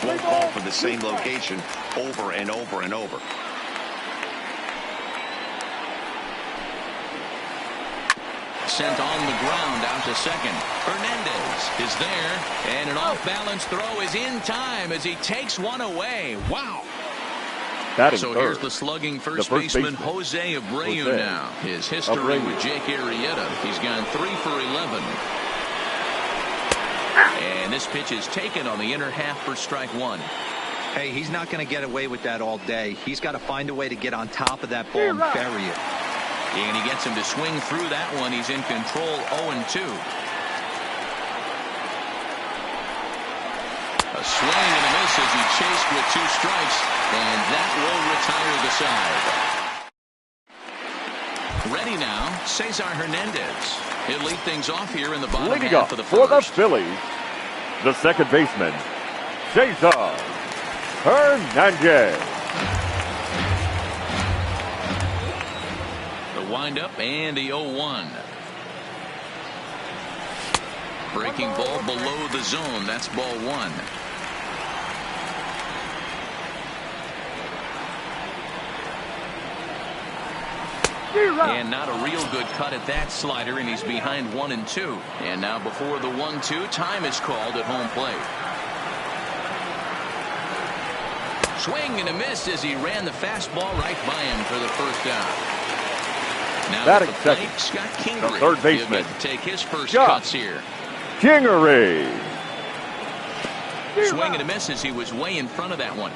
won't fall for the same location over and over and over. Sent on the ground out to second. Hernandez is there, and an off-balance throw is in time as he takes one away. Wow. So here's the slugging first baseman, Jose Abreu now. His history with Jake Arrieta. He's gone 3 for 11. And this pitch is taken on the inner half for strike one. Hey, he's not going to get away with that all day. He's got to find a way to get on top of that ball and bury it. And he gets him to swing through that one. He's in control 0-2. A swing and a miss as he chased with 2 strikes, and that will retire the side. Ready now, Cesar Hernandez. He'll lead things off here in the bottom half of the first. For the Phillies, the second baseman, Cesar Hernandez. The windup and the 0-1. Breaking ball below the zone. That's ball 1. And not a real good cut at that slider, and he's behind 1-2. And now before the 1-2, time is called at home plate. Swing and a miss as he ran the fastball right by him for the first out. Now at the plate, Scott Kingery. The third baseman. He'll get to take his first cuts here. Kingery. Swing and a miss as he was way in front of that one.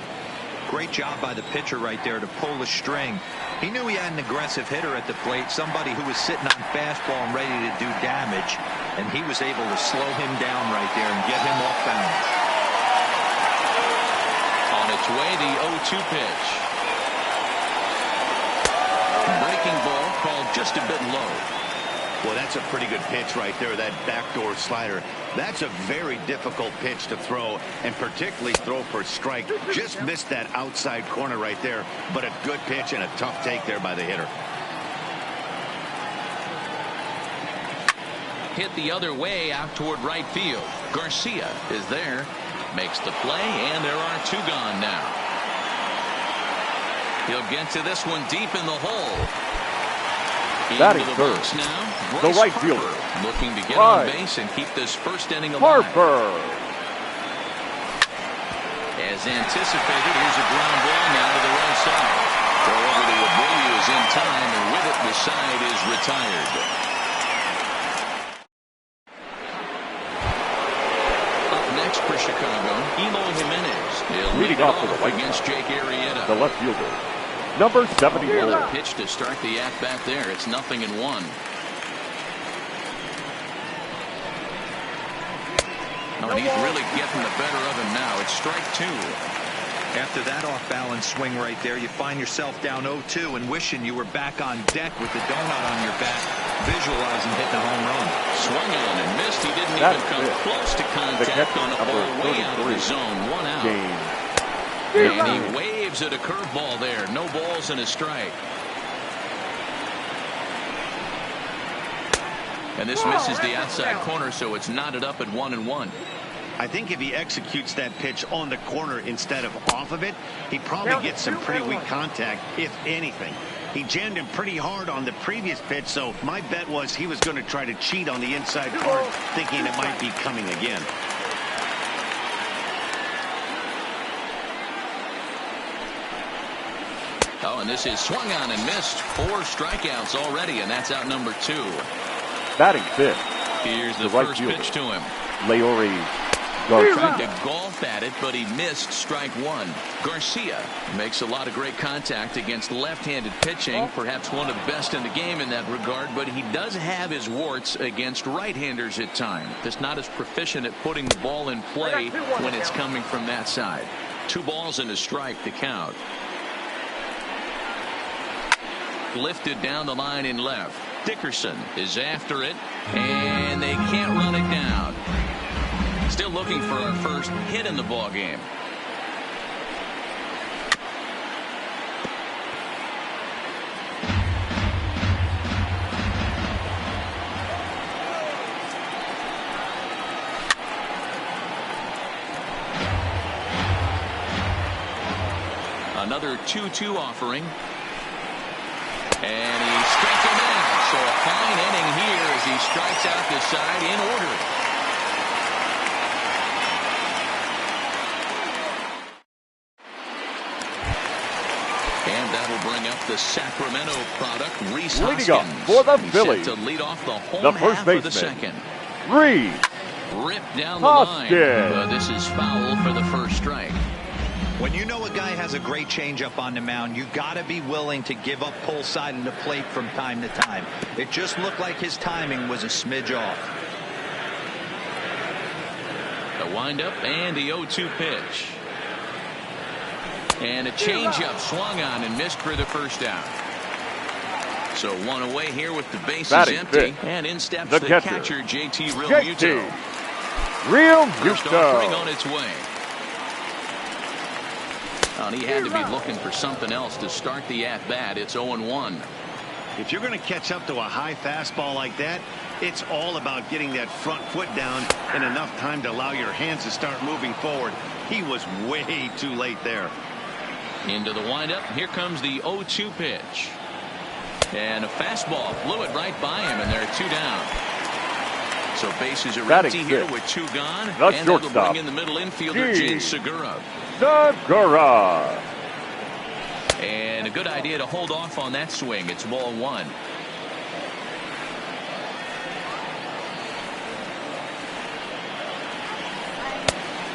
Great job by the pitcher right there to pull the string. He knew he had an aggressive hitter at the plate, somebody who was sitting on fastball and ready to do damage, and he was able to slow him down right there and get him off balance. On its way, the 0-2 pitch. Breaking ball called just a bit low. Well, that's a pretty good pitch right there, that backdoor slider. That's a very difficult pitch to throw, and particularly throw for a strike. Just missed that outside corner right there, but a good pitch and a tough take there by the hitter. Hit the other way out toward right field. Garcia is there, makes the play, and there are 2 gone now. He'll get to this one deep in the hole. Batting third, the right fielder, looking to get on base and keep this first inning alive. Harper. As anticipated, here's a ground ball now to the right side. Throw over to Abreu is in time, and with it, the side is retired. Up next for Chicago, Emo Jimenez. He'll lead off to the right against Jake Arrieta. The left fielder, number 74. Pitch to start the at-bat there. It's 0-1. Oh, and he's really getting the better of him now. It's strike 2. After that off-balance swing right there, you find yourself down 0-2 and wishing you were back on deck with the donut on your back, visualizing hitting a home run. Swung on and missed. He didn't even come close to contact on a ball way out of the zone. 1 out. And he waves at a curveball there. No balls and a strike. And this misses the outside corner, so it's knotted up at 1-1. I think if he executes that pitch on the corner instead of off of it, he probably gets some pretty weak contact, if anything. He jammed him pretty hard on the previous pitch, so my bet was he was going to try to cheat on the inside part, thinking it might be coming again. Oh, and this is swung on and missed. 4 strikeouts already, and that's out number 2. Batting fifth. Here's the first pitch to him. Leori Tried to golf at it, but he missed strike 1. Garcia makes a lot of great contact against left-handed pitching, perhaps one of the best in the game in that regard, but he does have his warts against right-handers at times. Just not as proficient at putting the ball in play when it's coming from that side. 2 balls and a strike to count. Lifted down the line in left. Dickerson is after it, and they can't run it down. Still looking for our first hit in the ball game. Another 2-2 offering. And he strikes him out. So a fine inning here as he strikes out the side in order. And that'll bring up the Sacramento product, Rhys Hoskins. Leading up for the Phillies, to lead off the home half of the second. Rhys Ripped down the line, but this is foul for the first strike. When you know a guy has a great changeup on the mound, you got to be willing to give up pull side of the plate from time to time. It just looked like his timing was a smidge off. The windup and the 0-2 pitch. And a changeup swung on and missed for the first out. So one away here with the bases empty. And in steps the catcher, JT Realmuto. First offering on its way. And he had to be looking for something else to start the at-bat. It's 0-1. If you're going to catch up to a high fastball like that, it's all about getting that front foot down in enough time to allow your hands to start moving forward. He was way too late there. Into the windup. Here comes the 0-2 pitch. And a fastball blew it right by him, and there are 2 down. So bases are empty here with 2 gone. And that'll bring in the middle infielder, Gene Segura. And a good idea to hold off on that swing. It's ball 1.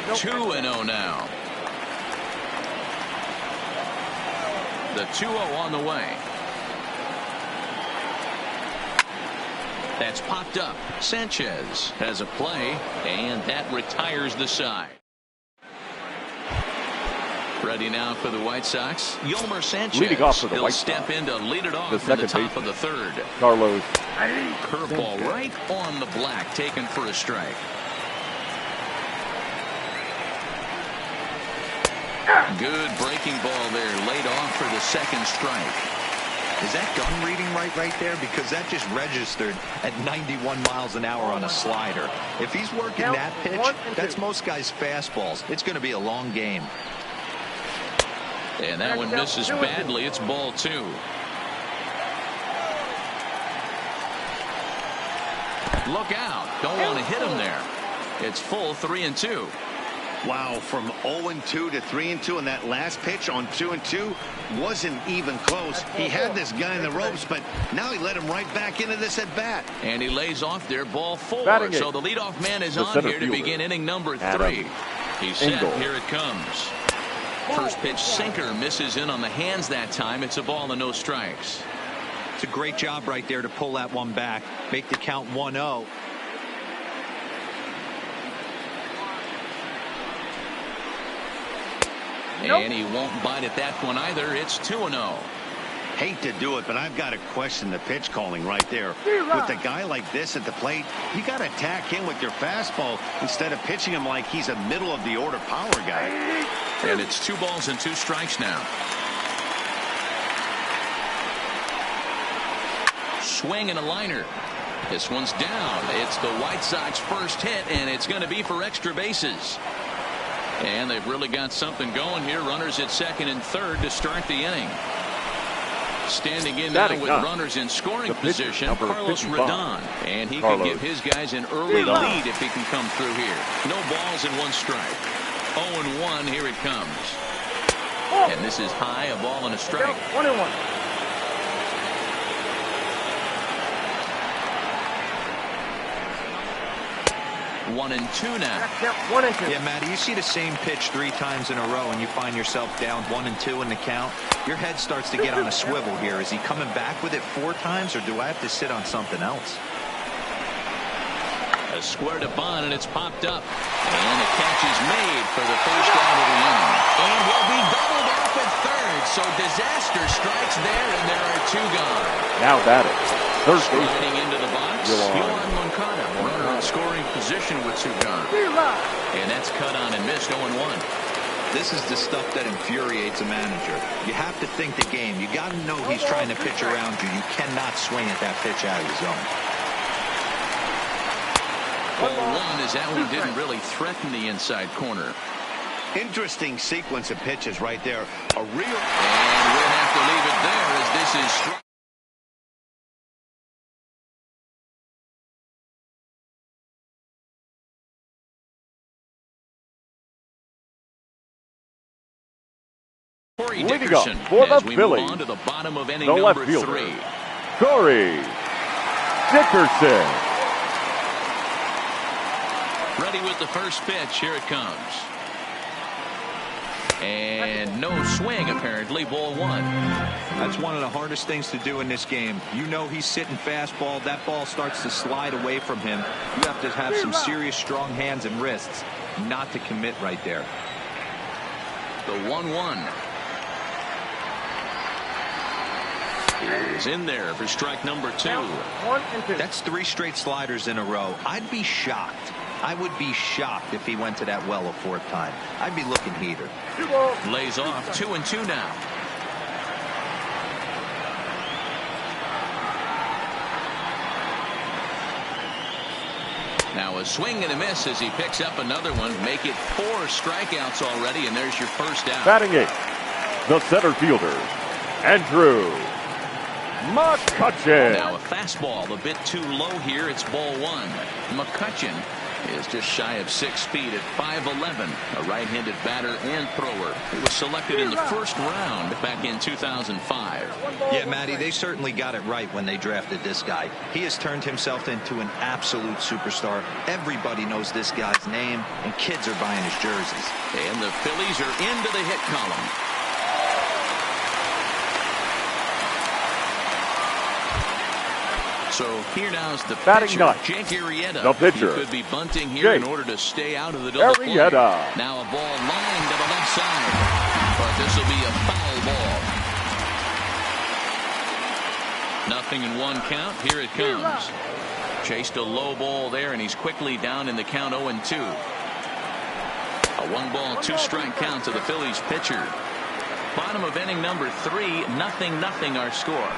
Nope. 2-0 now. The 2-0 on the way. That's popped up. Sanchez has a play, and that retires the side. Ready now for the White Sox. Yolmer Sanchez. Leading off for the He'll White step Sox. in to lead it off The in the top baseman, of the third. Carlos. Curveball right on the black, taken for a strike. Good breaking ball there, laid off for the second strike. Is that gun reading right there? Because that just registered at 91 miles an hour on a slider. If he's working that pitch, that's most guys' fastballs. It's going to be a long game. And that one misses badly. It's ball 2. Look out. Don't want to hit him there. It's full 3-2. Wow, from 0-2 to 3-2, and that last pitch on 2-2 wasn't even close. He had this guy in the ropes, but now he let him right back into this at bat. And he lays off there, ball 4. Batting so the leadoff man is on here to begin inning number 3. He's set. Here it comes. First pitch sinker misses in on the hands that time. It's a ball and no strikes. It's a great job right there to pull that one back. Make the count 1-0. And he won't bite at that one either. It's 2-0. Hate to do it, but I've got to question the pitch calling right there. With a guy like this at the plate, you got to attack him with your fastball instead of pitching him like he's a middle of the order power guy. And it's 2 balls and 2 strikes now. Swing and a liner. This one's down. It's the White Sox first hit, and it's going to be for extra bases. And they've really got something going here. Runners at second and third to start the inning. Standing in now with runners in scoring position, Carlos Rodon. And he can give his guys an early lead if he can come through here. No balls and 1 strike. 0-1, here it comes. And this is high, a ball and a strike. 1-1. 1-2 now. Yep, 1-2. Yeah, Matty, you see the same pitch 3 times in a row and you find yourself down 1-2 in the count. Your head starts to get on a swivel here. Is he coming back with it 4 times, or do I have to sit on something else? A square to Bond, and it's popped up. And the catch is made for the first out of the inning. And will be doubled off at third. So disaster strikes there, and there are 2 gone. Now batting. Third base. Sliding into the box, Yohan Moncada. Runner in scoring position with 2 gone. And that's cut on and missed 0-1. This is the stuff that infuriates a manager. You have to think the game. You got to know he's trying to pitch around you. You cannot swing at that pitch out of the zone. 0-1 as that one didn't really threaten the inside corner. Interesting sequence of pitches right there. A real... And we'll have to leave it there as this is strike. Leading up for the Phillies, on to the bottom of inning the number left fielder, 3. Corey Dickerson. Ready with the first pitch. Here it comes. And no swing, apparently. Ball 1. That's one of the hardest things to do in this game. You know he's sitting fastball. That ball starts to slide away from him. You have to have some serious strong hands and wrists not to commit right there. The 1-1 is in there for strike number 2. That's 3 straight sliders in a row. I'd be shocked. I would be shocked if he went to that well a 4th time. I'd be looking heater. Lays off 2-2 now. Now a swing and a miss as he picks up another one. Make it 4 strikeouts already, and there's your first out. Batting 8th, the center fielder, Andrew McCutchen. Now a fastball a bit too low here. It's ball 1. McCutchen is just shy of 6 feet at 5'11", a right-handed batter and thrower. He was selected in the first round back in 2005. Yeah, Matty, they certainly got it right when they drafted this guy. He has turned himself into an absolute superstar. Everybody knows this guy's name, and kids are buying his jerseys. And the Phillies are into the hit column. So here now's the Batting pitcher, 9th, Jake Arrieta. the pitcher, He could be bunting here Jake in order to stay out of the double play. Arrieta. Now a ball lined to the left side, but this will be a foul ball. 0-1 count. Here it comes. Chased a low ball there, and he's quickly down in the count 0-2. A 1-ball, 2-strike count to the Phillies pitcher. Bottom of inning number 3, 0-0 our score.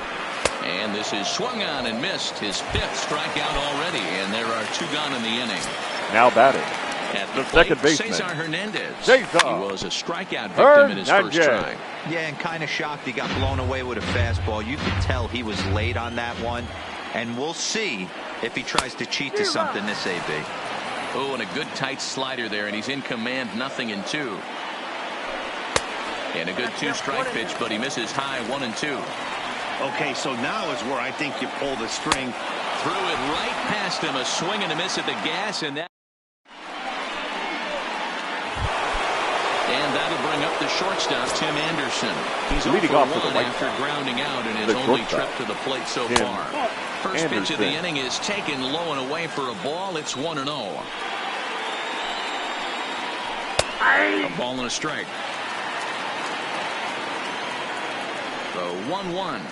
And this is swung on and missed, his 5th strikeout already, and there are 2 gone in the inning. Now batting at the second baseman, Cesar Hernandez. Cesar He was a strikeout victim in his first try. Yeah, and kind of shocked he got blown away with a fastball. You could tell he was late on that one, and we'll see if he tries to cheat to something this AB. Oh, and a good tight slider there, and he's in command, 0-2. And a good 2-strike pitch, but he misses high, 1-2. Okay, so now is where I think you pull the string. Threw it right past him, a swing and a miss at the gas, and that'll bring up the shortstop, Tim Anderson. He's leading off for the White after grounding out in his only trip to the plate so far. First pitch of the inning is taken low and away for a ball. It's 1-0. A ball and a strike. The 1-1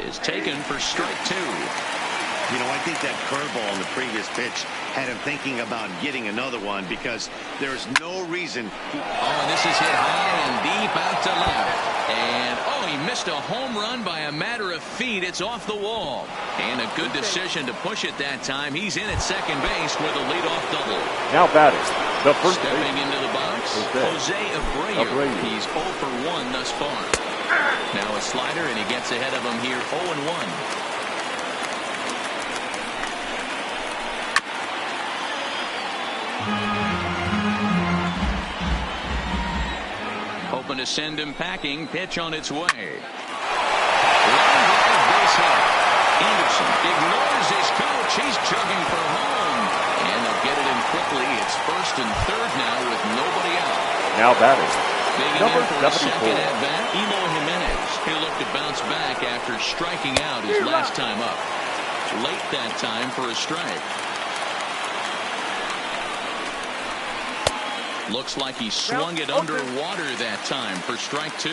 is taken for strike 2. You know, I think that curveball in the previous pitch had him thinking about getting another one because there's no reason. Oh, and this is hit high and deep out to left. And, oh, he missed a home run by a matter of feet. It's off the wall. And a good decision to push it that time. He's in at second base with a leadoff double. Now batting the first Stepping baseman into the box, Jose Abreu. He's 0 for 1 thus far. Now a slider, and he gets ahead of him here, 0-1. Hoping to send him packing. Pitch on its way. Line drive, base hit. Anderson ignores his coach. He's jogging for home. And they'll get it in quickly. It's 1st and 3rd now with nobody out. Now batting number 74. Second at bat, Elo Jimenez. He'll look to bounce back after striking out his last time up. Late that time for a strike. Looks like he swung it underwater that time for strike 2.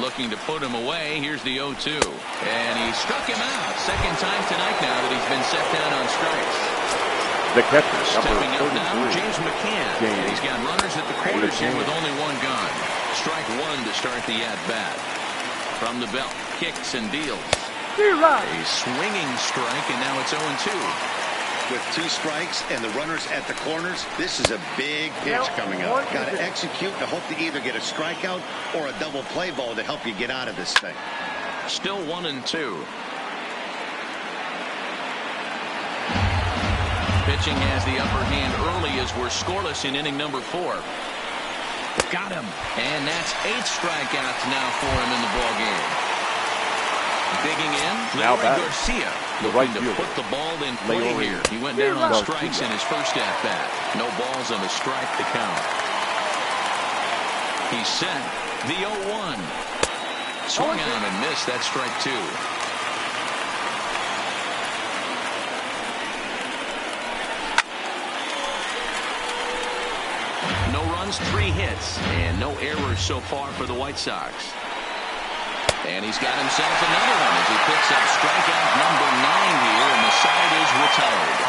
Looking to put him away. Here's the 0-2. And he struck him out. Second time tonight now that he's been set down on strikes. The catcher, stepping number 33. up now, James McCann. And he's got runners at the corners here with only 1 gone. Strike 1 to start the at-bat. From the belt, kicks and deals. A swinging strike, and now it's 0-2. With 2 strikes and the runners at the corners, this is a big pitch coming up. Got to execute to hope to either get a strikeout or a double play ball to help you get out of this thing. Still 1-2. Pitching has the upper hand early as we're scoreless in inning number 4. Got him. And that's 8 strikeouts now for him in the ballgame. Digging in, Leroy Garcia. Looking to put the ball in play here. He went down on strikes in his first at-bat. No balls and a strike to count. He's set. The 0-1. Swung on and missed. That's strike 2. No runs, 3 hits, and no errors so far for the White Sox. And he's got himself another one as he picks up strikeout number 9 here, and the side is retired.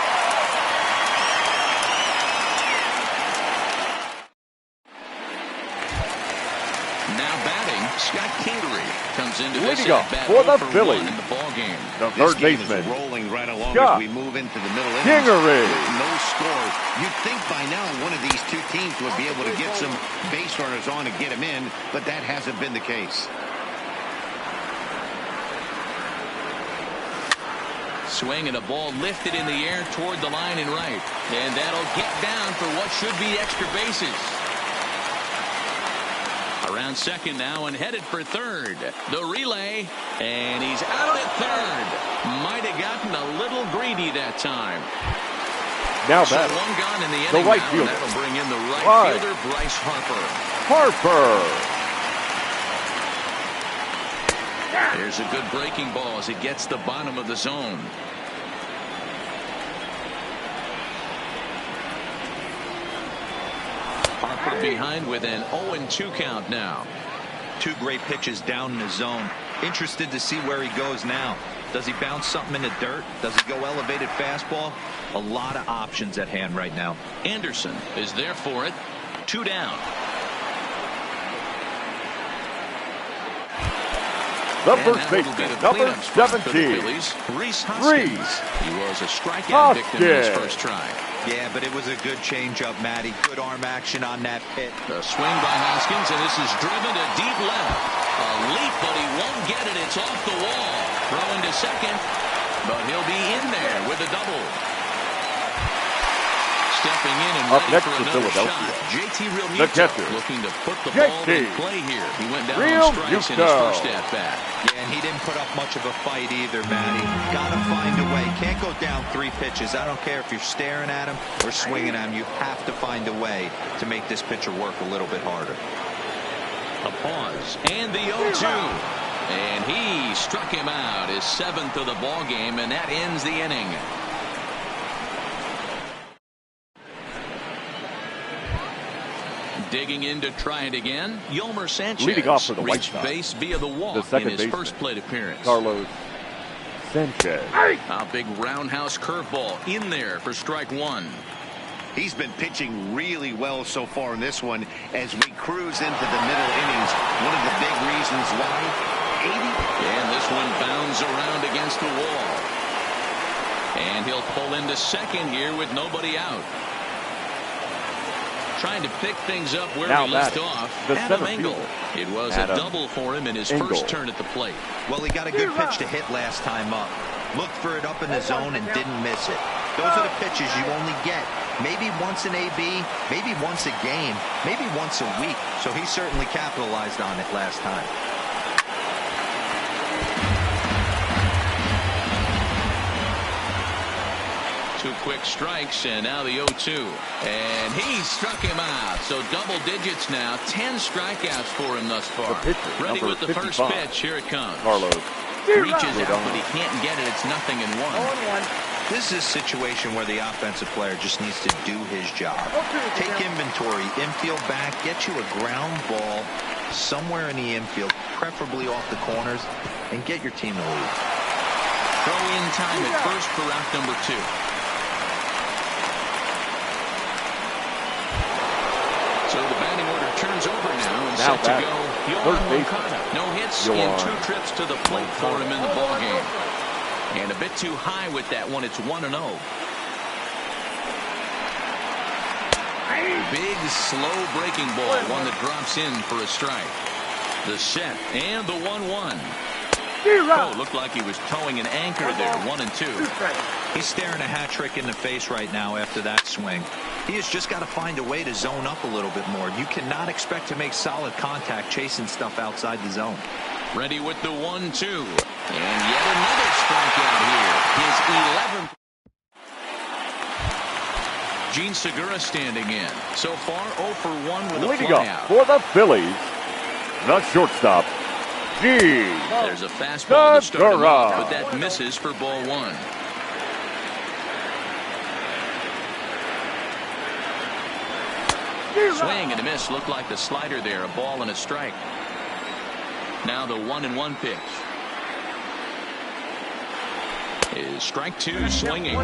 Now batting, Scott Kingery comes into this at-bat for the Phillies in the ballgame. The third baseman, rolling right along Scott as we move into the middle innings. Kingery. No score. You'd think by now one of these 2 teams would be able to get some base runners on and get him in, but that hasn't been the case. Swing and a ball lifted in the air toward the line and right. And that'll get down for what should be extra bases. Around second now and headed for third. The relay, and he's out at third. Might have gotten a little greedy that time. Now so back. 1 gone in the inning. The right now, fielder. That'll bring in the right fielder, Bryce Harper. There's a good breaking ball as it gets the bottom of the zone. Harper behind with an 0-2 count now. 2 great pitches down in the zone. Interested to see where he goes now. Does he bounce something in the dirt? Does he go elevated fastball? A lot of options at hand right now. Anderson is there for it. 2 down. The first baseman, number 17, Rhys Hoskins. He was a strikeout victim in his first try. Yeah, but it was a good changeup, Matty. Good arm action on that hit. A swing by Hoskins, and this is driven to deep left. A leap, but he won't get it. It's off the wall. Throwing to second, but he'll be in there with a double. Stepping in and up ready next for to another Philadelphia, shot. JT the catcher, looking to put the ball in play here. He went down on strikes in his first at-bat. Yeah, and he didn't put up much of a fight either, Matty. Got to find a way. Can't go down 3 pitches. I don't care if you're staring at him or swinging at him. You have to find a way to make this pitcher work a little bit harder. A pause, and the 0-2. And he struck him out, his 7th of the ball game, and that ends the inning. Digging in to try it again, Yolmer Sanchez leading off for the White reached Sox. base via the walk in his first plate appearance. Carlos Sanchez. A big roundhouse curveball in there for strike 1. He's been pitching really well so far in this one as we cruise into the middle innings. One of the big reasons why 80. And this one bounds around against the wall. And he'll pull into second here with nobody out. Trying to pick things up where he left off. Adam Engel. It was a double for him in his first turn at the plate. Well, he got a good pitch to hit last time up. Looked for it up in the zone and didn't miss it. Those are the pitches you only get maybe once an AB, maybe once a game, maybe once a week. So he certainly capitalized on it last time. Two quick strikes, and now the 0-2. And he struck him out. So double digits now. 10 strikeouts for him thus far. Ready with the 55. first pitch. Here it comes. Carlos reaches out, but he can't get it. It's 0-1. This is a situation where the offensive player just needs to do his job. Take inventory, infield back, get you a ground ball somewhere in the infield, preferably off the corners, and get your team to lead. Throw in time at first for route number 2. So the batting order turns over now and set to go. No hits in 2 trips to the plate for him in the ballgame. And a bit too high with that one. It's 1-0. Big, slow breaking ball, one that drops in for a strike. The set and the 1-1. Oh, looked like he was towing an anchor there. 1-2. He's staring a hat trick in the face right now after that swing. He has just got to find a way to zone up a little bit more. You cannot expect to make solid contact chasing stuff outside the zone. Ready with the 1-2. And yet another strikeout here. His 11th. Gene Segura standing in. So far 0 for 1 with a leading up flyout. for the Phillies, the shortstop, Gene There's a fastball to start him Segura. off, but that misses for ball 1. Swing and a miss. Looked like the slider there. A ball and a strike. Now the 1-1 pitch. Is strike 2 swinging.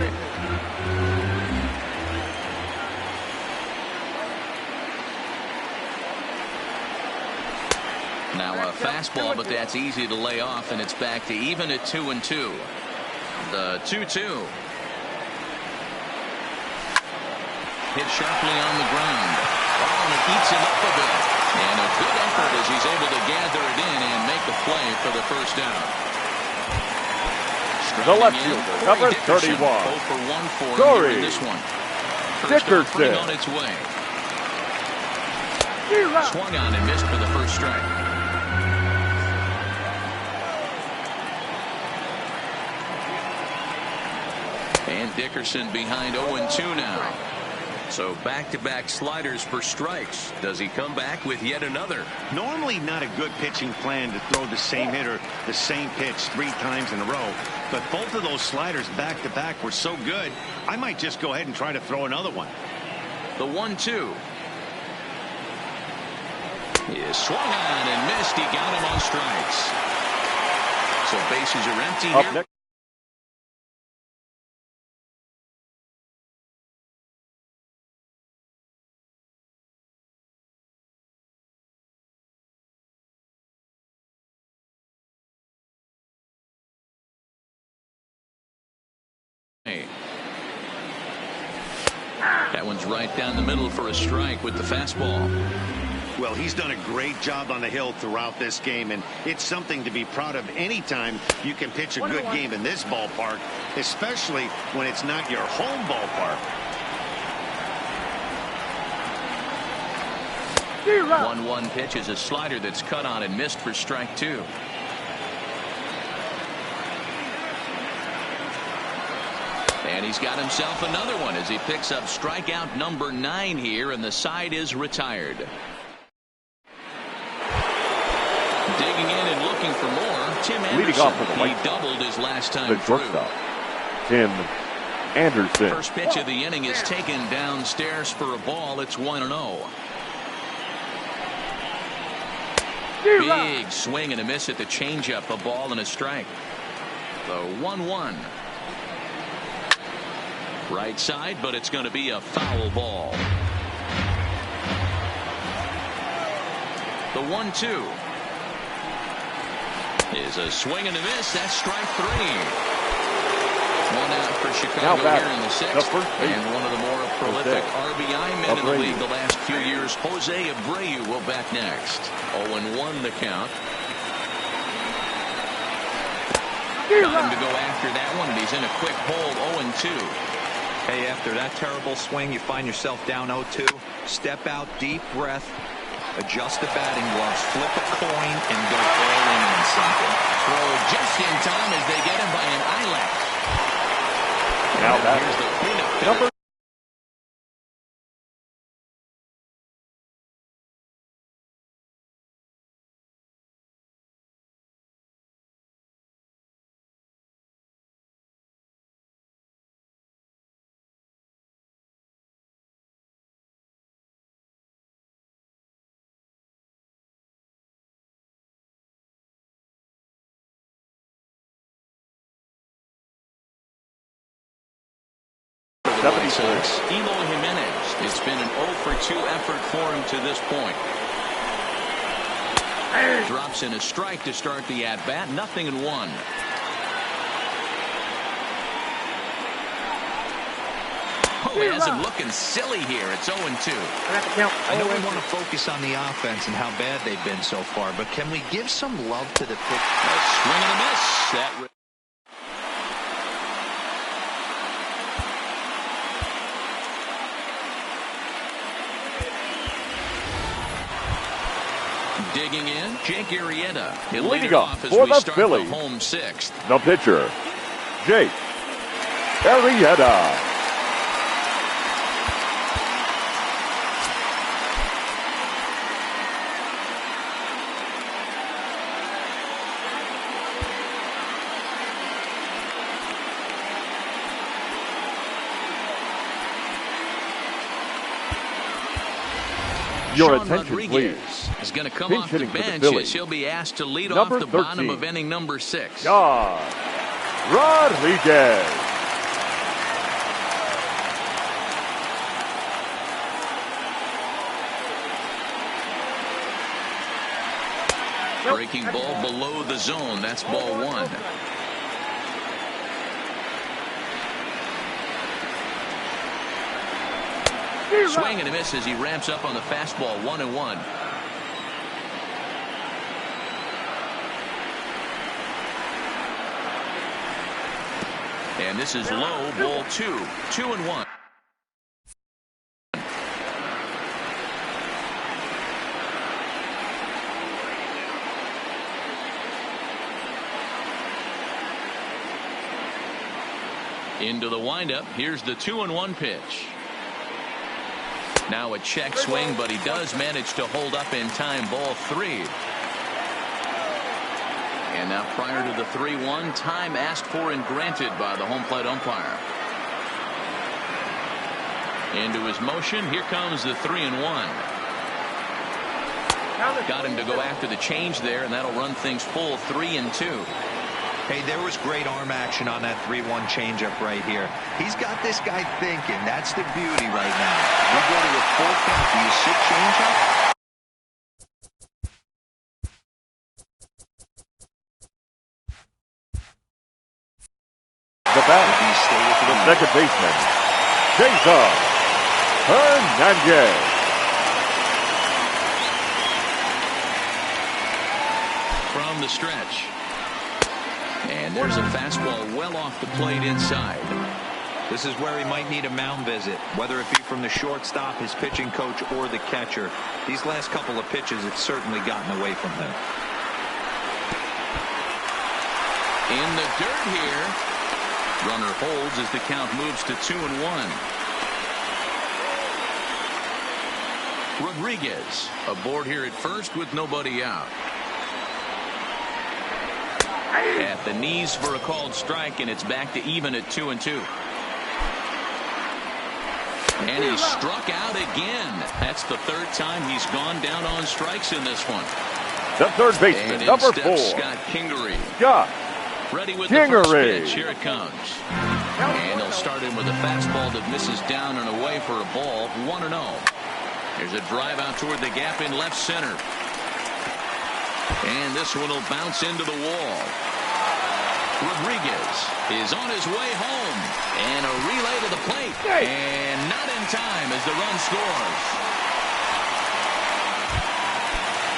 Now a fastball, but that's easy to lay off, and it's back to even at 2-2. The 2-2. Hit sharply on the ground. Oh, and it eats him up a bit. And a good effort as he's able to gather it in and make the play for the first down. The left fielder, number 31. 0 for 1 for him in this one. First offering on its way. Swung on and missed for the first strike. And Dickerson behind 0-2 now. So back-to-back sliders for strikes. Does he come back with yet another? Normally not a good pitching plan to throw the same hitter the same pitch 3 times in a row. But both of those sliders back-to-back were so good, I might just go ahead and try to throw another one. The 1-2. He is swung on and missed. He got him on strikes. So bases are empty Up here. next. That one's right down the middle for a strike with the fastball. Well, he's done a great job on the hill throughout this game, and it's something to be proud of anytime you can pitch a good game in this ballpark, especially when it's not your home ballpark. 1-1 pitch is a slider that's cut on and missed for strike 2. And he's got himself another one as he picks up strikeout number 9 here, and the side is retired. Digging in and looking for more, Tim Anderson. Leading off for the He White doubled his last time the through. shortstop, Tim Anderson. First pitch of the inning is taken downstairs for a ball. It's 1-0. Big swing and a miss at the changeup, a ball and a strike. The 1-1. Right side, but it's going to be a foul ball. The 1-2 is a swing and a miss. That's strike 3. One out for Chicago here in the 6th. And one of the more prolific RBI men in the league the last few years, Jose Abreu, will bat next. 0-1 the count. Time to go after that one, and he's in a quick hold. 0-2. Hey, after that terrible swing, you find yourself down 0-2. Step out, deep breath, adjust the batting gloves, flip a coin, and go all in on something. Throw just in time as they get him by an eyelash. Now that Here's the cleanup. number Eloy Jimenez. It's been an 0 for 2 effort for him to this point. Drops in a strike to start the at-bat. 0-1. Probably has him looking silly here. It's 0-2. I know we want to focus on the offense and how bad they've been so far, but can we give some love to the pitch? A swing and a miss. That digging in, Jake Arrieta. He'll lead it off as we start the home sixth. The pitcher, Jake Arrieta. Your Sean attention, Rodriguez please. is going to come off the bench as he'll be asked to lead off the bottom of inning number 6. Sean Rodriguez. Breaking ball below the zone. That's ball 1. Swing and a miss as he ramps up on the fastball. 1-1. And this is low, ball 2. 2-1. Into the windup. Here's the 2-1 pitch. Now a check swing, but he does manage to hold up in time. Ball 3. And now prior to the 3-1, time asked for and granted by the home plate umpire. Into his motion. Here comes the 3-1. Got him to go after the change there, and that'll run things full 3-2. Hey, there was great arm action on that 3-1 changeup right here. He's got this guy thinking. That's the beauty right now. We go to a full count. Do you sit changeup? The bat, the second baseman, Jason Hernandez. From the stretch. And there's a fastball well off the plate inside. This is where he might need a mound visit, whether it be from the shortstop, his pitching coach, or the catcher. These last couple of pitches, it's certainly gotten away from him. In the dirt here. Runner holds as the count moves to 2-1. Rodriguez aboard here at first with nobody out. At the knees for a called strike, and it's back to even at 2-2. And he struck out again. That's the third time he's gone down on strikes in this one. The third baseman, number 4. Scott Kingery. Scott Ready with the first pitch. Here it comes. And he'll start in with a fastball that misses down and away for a ball. 1-0. There's a drive out toward the gap in left center. And this one will bounce into the wall. Rodriguez is on his way home. And a relay to the plate. And not in time as the run scores.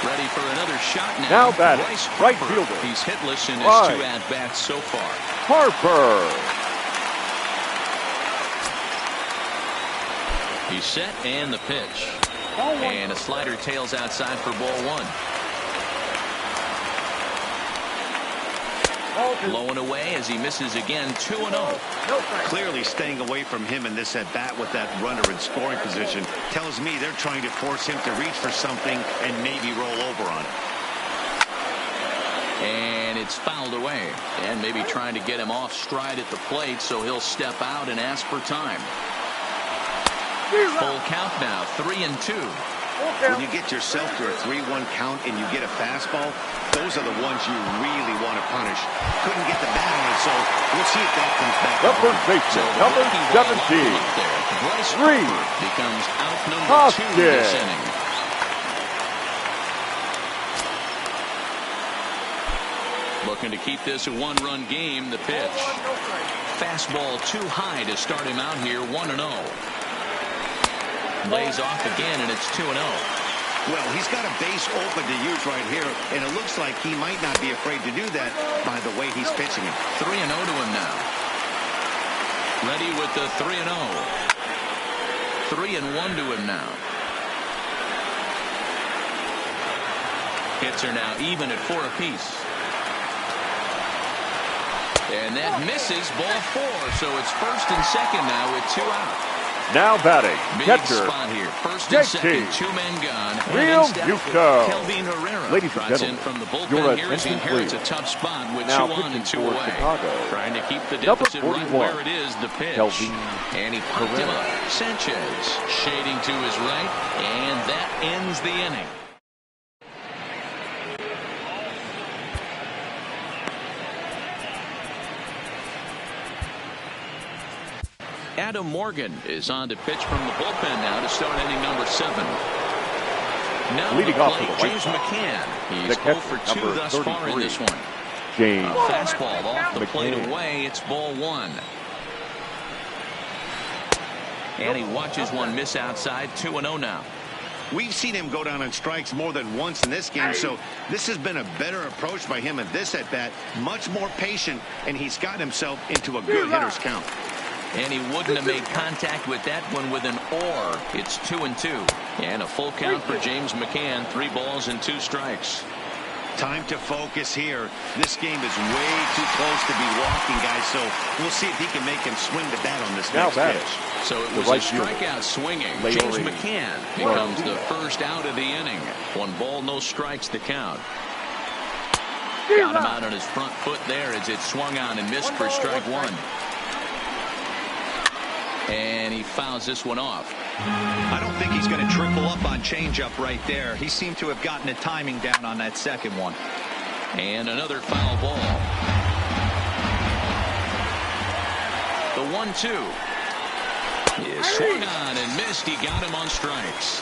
Ready for another shot now. Now batting, right fielder. He's hitless in his 2 at-bats so far. Harper. He's set and the pitch. And a slider tails outside for ball 1. Blowing away as he misses again. 2-0. Clearly staying away from him in this at-bat with that runner in scoring position tells me they're trying to force him to reach for something and maybe roll over on it. And it's fouled away. And maybe trying to get him off stride at the plate, so he'll step out and ask for time. Full count now. 3-2. When you get yourself to a 3-1 count and you get a fastball, those are the ones you really want to punish. Couldn't get the bat on it, so we'll see if that comes back. The first baseman, number 17. Bryce Reed becomes out number 2 this inning. Looking to keep this a one-run game. The pitch. Fastball too high to start him out here. 1-0. Lays off again, and it's 2-0. Well, he's got a base open to use right here, and it looks like he might not be afraid to do that by the way he's pitching it. 3-0 to him now. Ready with the 3-0. 3-1 to him now. Hits are now even at 4 apiece. And that misses, ball 4. So it's first and second now with 2 out. Now batting, Big catcher, spot here. First and second, 2 men gone. Real Houston. Kelvin Herrera Ladies and trots gentlemen, in from the your bullpen here as he attention, inherits please. a tough spot with Now 2 on and 2 pitching for away. Chicago. Trying to keep the Number deficit right 41, where it is, the pitch. Kelvin And he popped him Herrera. up. Sanchez shading to his right, and that ends the inning. Adam Morgan is on to pitch from the bullpen now to start inning number 7. Now leading the off plate, to the right James side. McCann. He's The 0 catcher, for 2 number thus far in 33. this one. James Fastball off the plate McCann. away. It's ball 1. And he watches one miss outside. 2-0 now. We've seen him go down on strikes more than once in this game, so this has been a better approach by him at this at-bat. Much more patient, and he's gotten himself into a good hitter's count. And he wouldn't have made contact with that one with an or. It's 2-2. And a full count for James McCann. 3 balls and 2 strikes. Time to focus here. This game is way too close to be walking, guys, so we'll see if he can make him swing the bat on this Now next batting. pitch. So it The was right a fielder. strikeout swinging. Larry James McCann becomes the Martinez. first out of the inning. 1 ball, no strikes to count. Got him out on his front foot there as it swung on and missed for strike 1. And he fouls this one off. I don't think he's going to triple up on changeup right there. He seemed to have gotten the timing down on that second one. And another foul ball. The 1-2 is swung on and missed. He got him on strikes.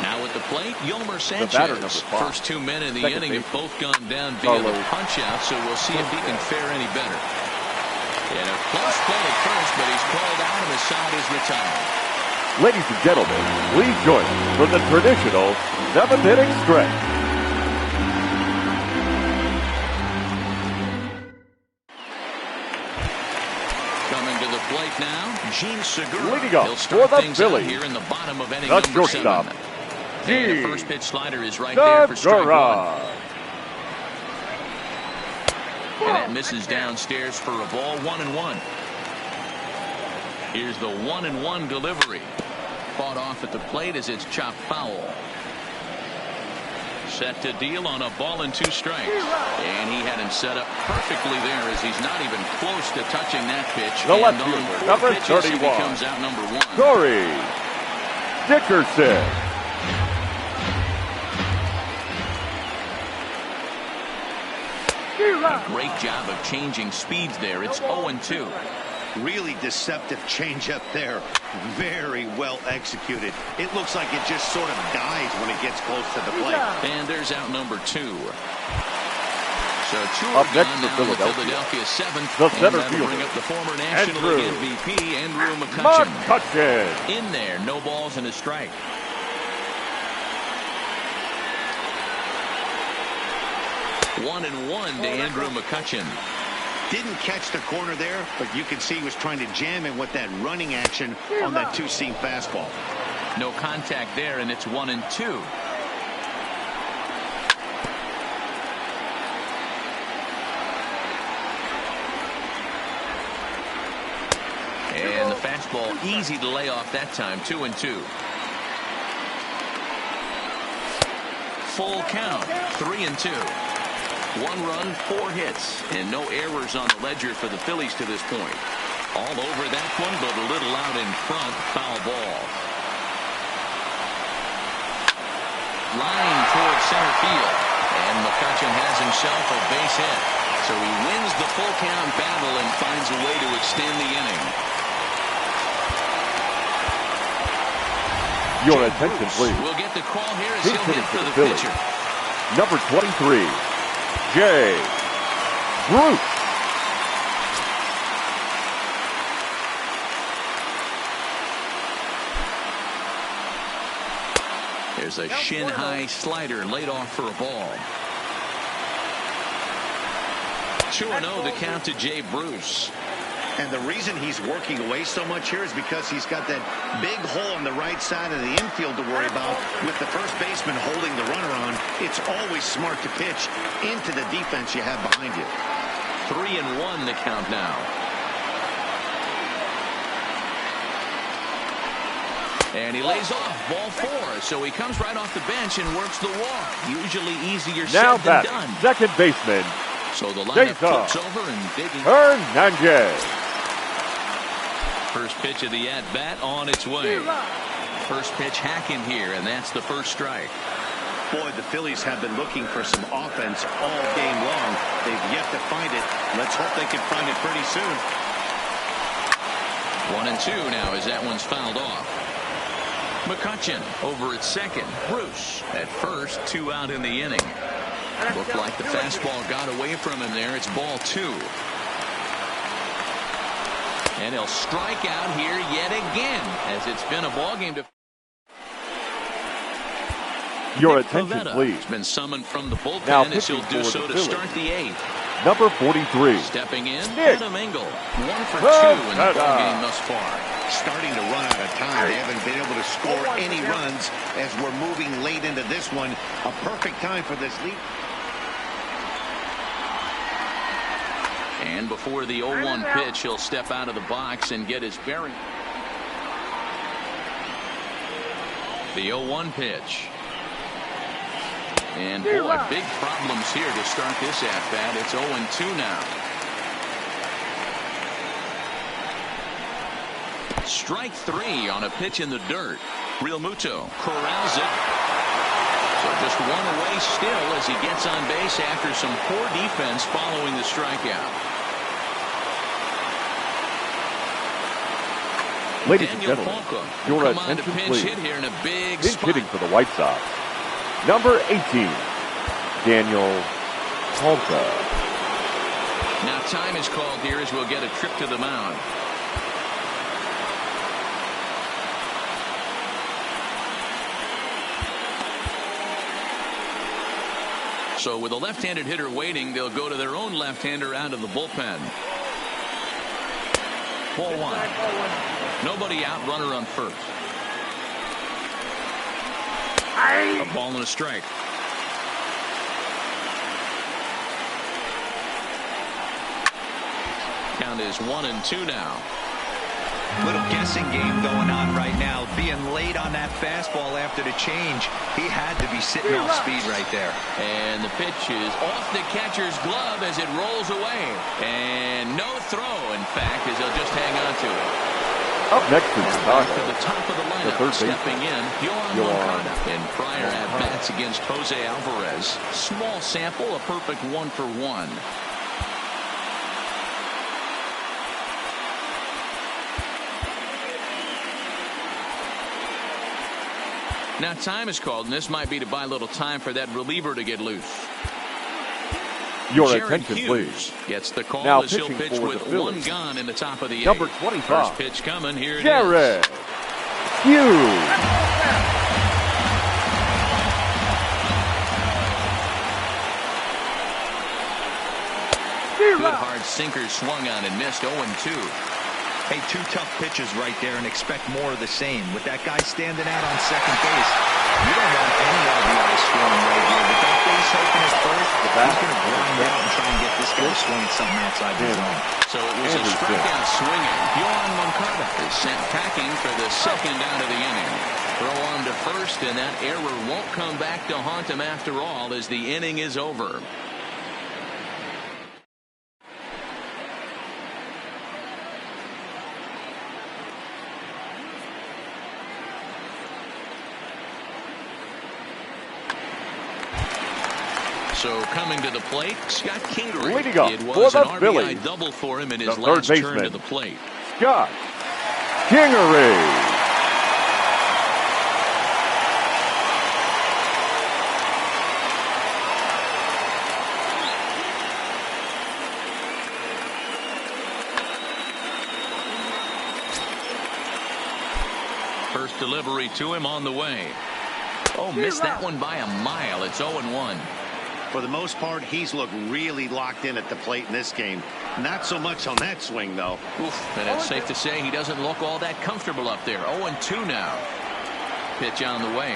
Now at the plate, Yolmer batter, number Sanchez. 5. First 2 men in the Second inning have baseman. both gone down via the Carlos. punch-out, so we'll see if he can fare any better. And a close play at first, but he's called out and the side is retired. Ladies and gentlemen, please join us for the traditional 7th inning stretch. Coming to the plate now, Gene Segura. Leading off He'll start for the things out Phillies. here in the bottom of inning The number shortstop, 7. And the Gene first pitch slider is right there for strike 1. Segura. And that misses downstairs for a ball. 1-1. Here's the 1-1 delivery. Fought off at the plate as it's chopped foul. Set to deal on a ball and 2 strikes. And he had him set up perfectly there as he's not even close to touching that pitch. The left And on fielder, 4 number pitches, 31. he becomes out number 1. Corey Dickerson. Great job of changing speeds there. It's 0-2. Really deceptive changeup there. Very well executed. It looks like it just sort of dies when it gets close to the plate. And there's out number 2. So 2 Up are next gone for now in Philadelphia. Philadelphia 7th. The center and that'll fielder, bring up the former National Andrew League MVP, Andrew McCutchen. McCutchen. In there, no balls and a strike. One and one to Andrew McCutchen. Didn't catch the corner there, but you can see he was trying to jam him with that running action on that 2-seam fastball. No contact there, and it's 1-2. And the fastball easy to lay off that time. 2-2. Full count. 3-2. 1 run, 4 hits, and no errors on the ledger for the Phillies to this point. All over that one, but a little out in front. Foul ball. Line towards center field. And McCutchen has himself a base hit. So he wins the full count battle and finds a way to extend the inning. Your attention, please. We'll get the call here as He's he'll hit hitting for for the the Phillies. pitcher. Number 23, Jay Bruce. There's a shin-high slider laid off for a ball. 2-0 the count to Jay Bruce. And the reason he's working away so much here is because he's got that big hole on the right side of the infield to worry about. With the first baseman holding the runner on, it's always smart to pitch into the defense you have behind you. 3-1 the count now. And he lays off ball 4, so he comes right off the bench and works the walk. Usually easier said than done. Second baseman. So the lineup flips over and digging. Hernandez. First pitch of the at-bat on its way. First pitch hacking here, and that's the first strike. Boy, the Phillies have been looking for some offense all game long. They've yet to find it. Let's hope they can find it pretty soon. 1-2 now as that one's fouled off. McCutchen over at second. Bruce at first. 2 out in the inning. Looked like the fastball got away from him there. It's ball 2. And he'll strike out here yet again, as it's been a ball game to. Your Nick attention, Pivetta please. has been summoned from the bullpen Now as he'll do pitching so for the to Phillies. start the 8th. Number 43. Stepping in, Nick Adam Engel. 1 for 2 in the ball game thus far. Starting to run out of time. They haven't been able to score any runs as we're moving late into this one. A perfect time for this lead. And before the 0-1 pitch, he'll step out of the box and get his bearing. The 0-1 pitch. And boy, big problems here to start this at-bat. It's 0-2 now. Strike 3 on a pitch in the dirt. Real Muto corrals it. So just 1 away still as he gets on base after some poor defense following the strikeout. Ladies and Daniel gentlemen, Falco your come on to attention, pinch please. hit here in a big Pinch spot. hitting for the White Sox. Number 18, Daniel Falco. Now time is called here as we'll get a trip to the mound. So with a left-handed hitter waiting, they'll go to their own left-hander out of the bullpen. Ball 1. Nobody out, runner on first. A ball and a strike. Count is 1-2 now. Little guessing game going on right now. Being late on that fastball after the change. He had to be sitting off speed right there. And the pitch is off the catcher's glove as it rolls away. And no throw, in fact, as he'll just hang on to it. Up next is Chicago. To the top of the lineup, third stepping in, Yohan Moncada. In prior Moncada. at-bats against Jose Alvarez. Small sample, a perfect 1 for 1. Now time is called, and this might be to buy a little time for that reliever to get loose. Your Jared attention, Hughes please. gets the call Now as he'll pitching pitch for with the 1 Phillies. gone in the top of the 8th. Number 25. First pitch coming. Here it is. Jared Hughes. Good hard sinker swung on and missed. 0-2. Hey, 2 tough pitches right there and expect more of the same. With that guy standing out on second base, you don't want any RBI scoring right here. With that base open at first, he's going to grind out and try and get this guy swinging something outside the zone. So it was a strikeout swinging. Yohan Moncada is sent packing for the 2nd out of the inning. Throw arm to first, and that error won't come back to haunt him after all as the inning is over. So coming to the plate, Scott Kingery. Leading up It for was the an RBI Phillies, double for him in his the last third turn to baseman, the plate. Scott Kingery. delivery to him on the way. Oh, missed that one by a mile. It's 0-1. For the most part, he's looked really locked in at the plate in this game. Not so much on that swing, though. Oof, and it's safe to say he doesn't look all that comfortable up there. 0-2 now. Pitch on the way.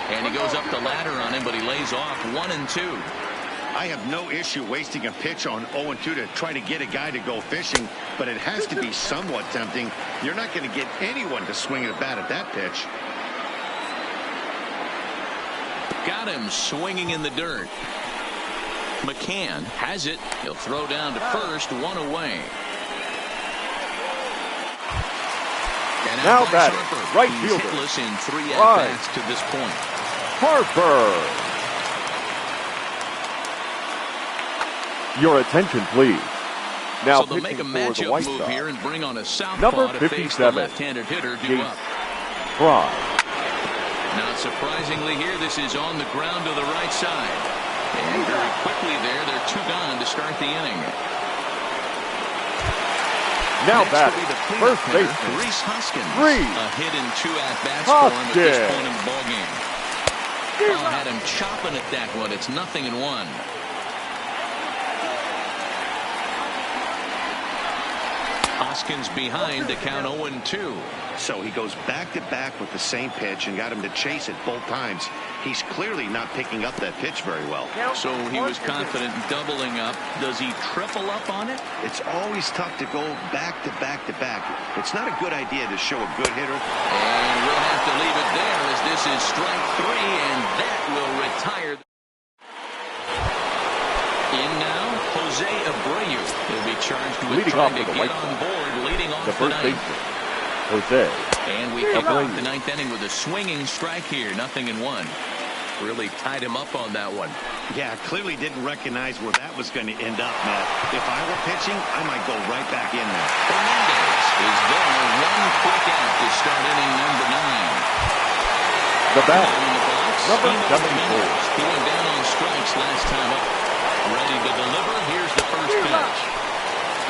And he goes up the ladder on him, but he lays off 1-2. I have no issue wasting a pitch on 0-2 to try to get a guy to go fishing, but it has to be somewhat tempting. You're not going to get anyone to swing at a bat at that pitch. Got him swinging in the dirt. McCann has it. He'll throw down to first, one away. And now batting, right He's fielder. hitless in 3 at-bats to this point. Harper. Your attention, please. Now so they'll make a matchup move here and bring on a southpaw number to face the 57, left-handed hitter due up. Fry. Not surprisingly here, this is on the ground to the right side. And very quickly there, they're 2 gone to start the inning. Now Next batting, first baseman, Rhys Hoskins. Reese. A hit in 2 at-bats for him at this point in the ballgame. Well, had him chopping at that one. It's 0-1. Hoskins behind to count 0-2. So he goes back-to-back with the same pitch and got him to chase it both times. He's clearly not picking up that pitch very well. So he was confident doubling up. Does he triple up on it? It's always tough to go back-to-back-to-back. It's not a good idea to show a good hitter. And we'll have to leave it there as this is strike 3, and that will retire. In now, Jose Abreu. He'll be charged with trying to get on board, leading off the first baseman, Jose. And we kick off the 9th inning with a swinging strike here, 0-1. Really tied him up on that one. Yeah, clearly didn't recognize where that was going to end up, Matt. If I were pitching, I might go right back in there. Hernandez is there, 1 quick out to start inning number 9. The bat, number 74. He went down on strikes last time up. Ready to deliver. Here's the first pitch.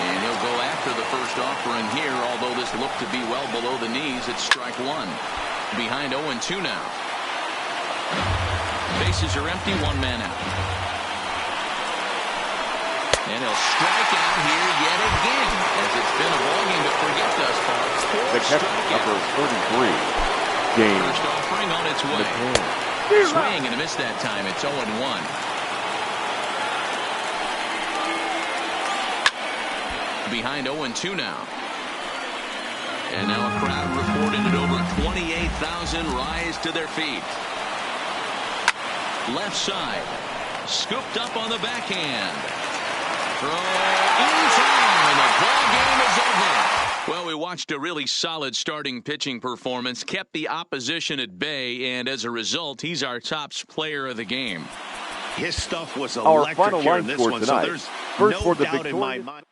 And he'll go after the first offering here, although this looked to be well below the knees. It's strike 1. Behind 0-2 now. Bases are empty, 1 man out. And he'll strike out here yet again, as it's been a ballgame to forget thus far. The catcher, number 33. Game. First offering on its way. Swing and a miss that time. It's 0-1. Behind 0-2 now. And now a crowd reported at over 28,000 rise to their feet. Left side. Scooped up on the backhand. Throw in time, and the ball game is over. Well, we watched a really solid starting pitching performance, kept the opposition at bay, and as a result, he's our top player of the game. His stuff was Our electric final here line in this score one, tonight. so there's First no for the doubt in my victorious mind.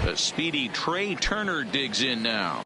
A speedy Trey Turner digs in now.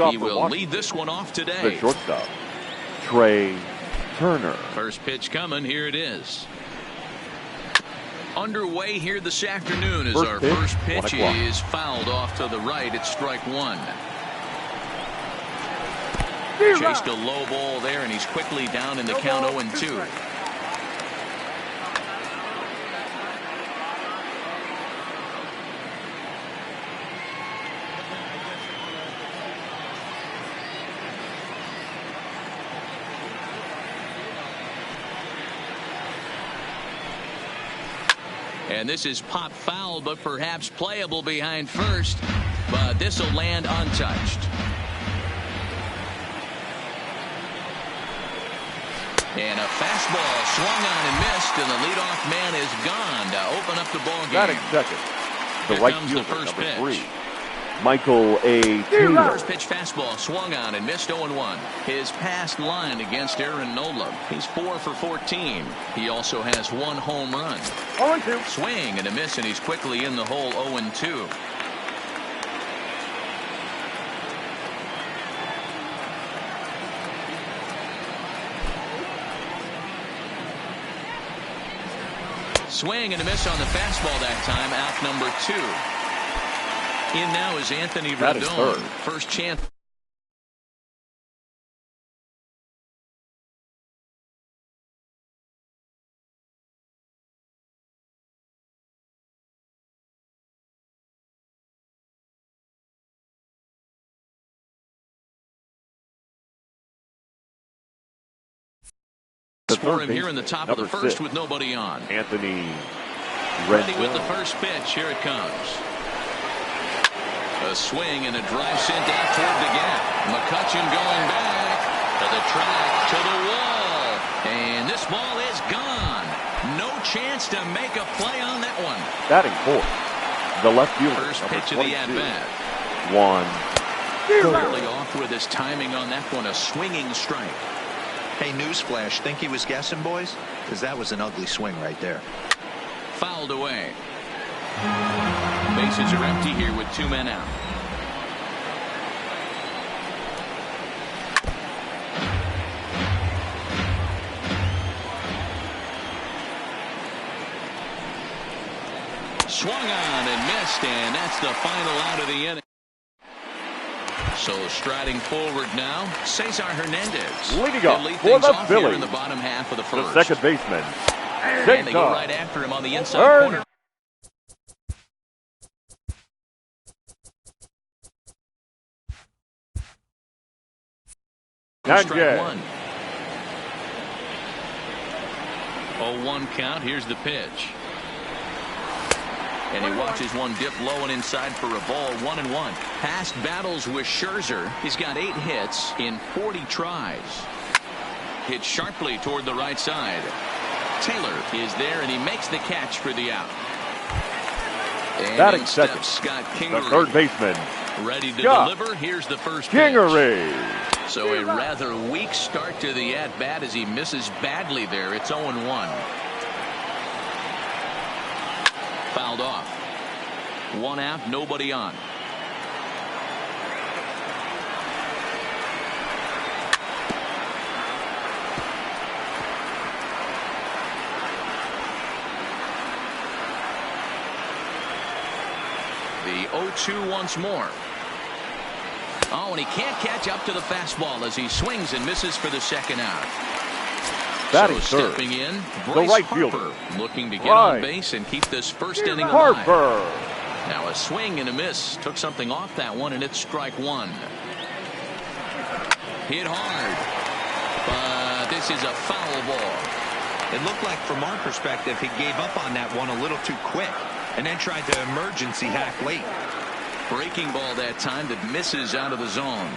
He will lead this one off today. The shortstop, Trey Turner. First pitch coming. Here it is. Underway here this afternoon as our first pitch is fouled off to the right. It's strike one. Chased a low ball there, and he's quickly down in the count 0-2. And this is pop foul, but perhaps playable behind first. But this will land untouched. And a fastball swung on and missed, and the leadoff man is gone to open up the ball game. Batting second, the Here right comes fielder, the first number pitch. 3, Michael A. Taylor. First pitch fastball swung on and missed 0-1. His past line against Aaron Nola. He's 4 for 14. He also has 1 home run. 0-2. Swing and a miss, and he's quickly in the hole 0-2. Swing and a miss on the fastball that time. Out number 2. In now is Anthony Rendon. First chance. For him here in the top of the first with nobody on. Anthony Ready with the first pitch. Here it comes. A swing and a drive sent out toward the gap. McCutchen going back to the track, to the wall. And this ball is gone. No chance to make a play on that one. Batting fourth, the left fielder. First pitch of the at-bat. 1-0. Early off with his timing on that one. A swinging strike. Hey, newsflash, think he was guessing, boys? Because that was an ugly swing right there. Fouled away. Bases are empty here with 2 men out. Swung on and missed, and that's the final out of the inning. So striding forward now, Cesar Hernandez. Leading up lead for the off Phillies. here in the bottom half of the first. The second baseman, And they go right after him on the inside corner. Strike one. 0-1 count. Here's the pitch. And he watches one dip low and inside for a ball. 1-1. Past battles with Scherzer. He's got 8 hits in 40 tries. Hit sharply toward the right side. Taylor is there, and he makes the catch for the out. And batting second, Scott Kingery, the third baseman, ready to deliver. Here's the first pitch. Kingery. So a rather weak start to the at-bat as he misses badly there. It's 0-1. Fouled off. 1 out, nobody on. The 0-2 once more. Oh, and he can't catch up to the fastball as he swings and misses for the second out. Batting so stepping in, the right Harper, fielder. looking to get on base and keep this first inning alive. Harper. Now a swing and a miss. Took something off that one, and it's strike one. Hit hard, but this is a foul ball. It looked like, from our perspective, he gave up on that one a little too quick and then tried to emergency hack late. Breaking ball that time that misses out of the zone.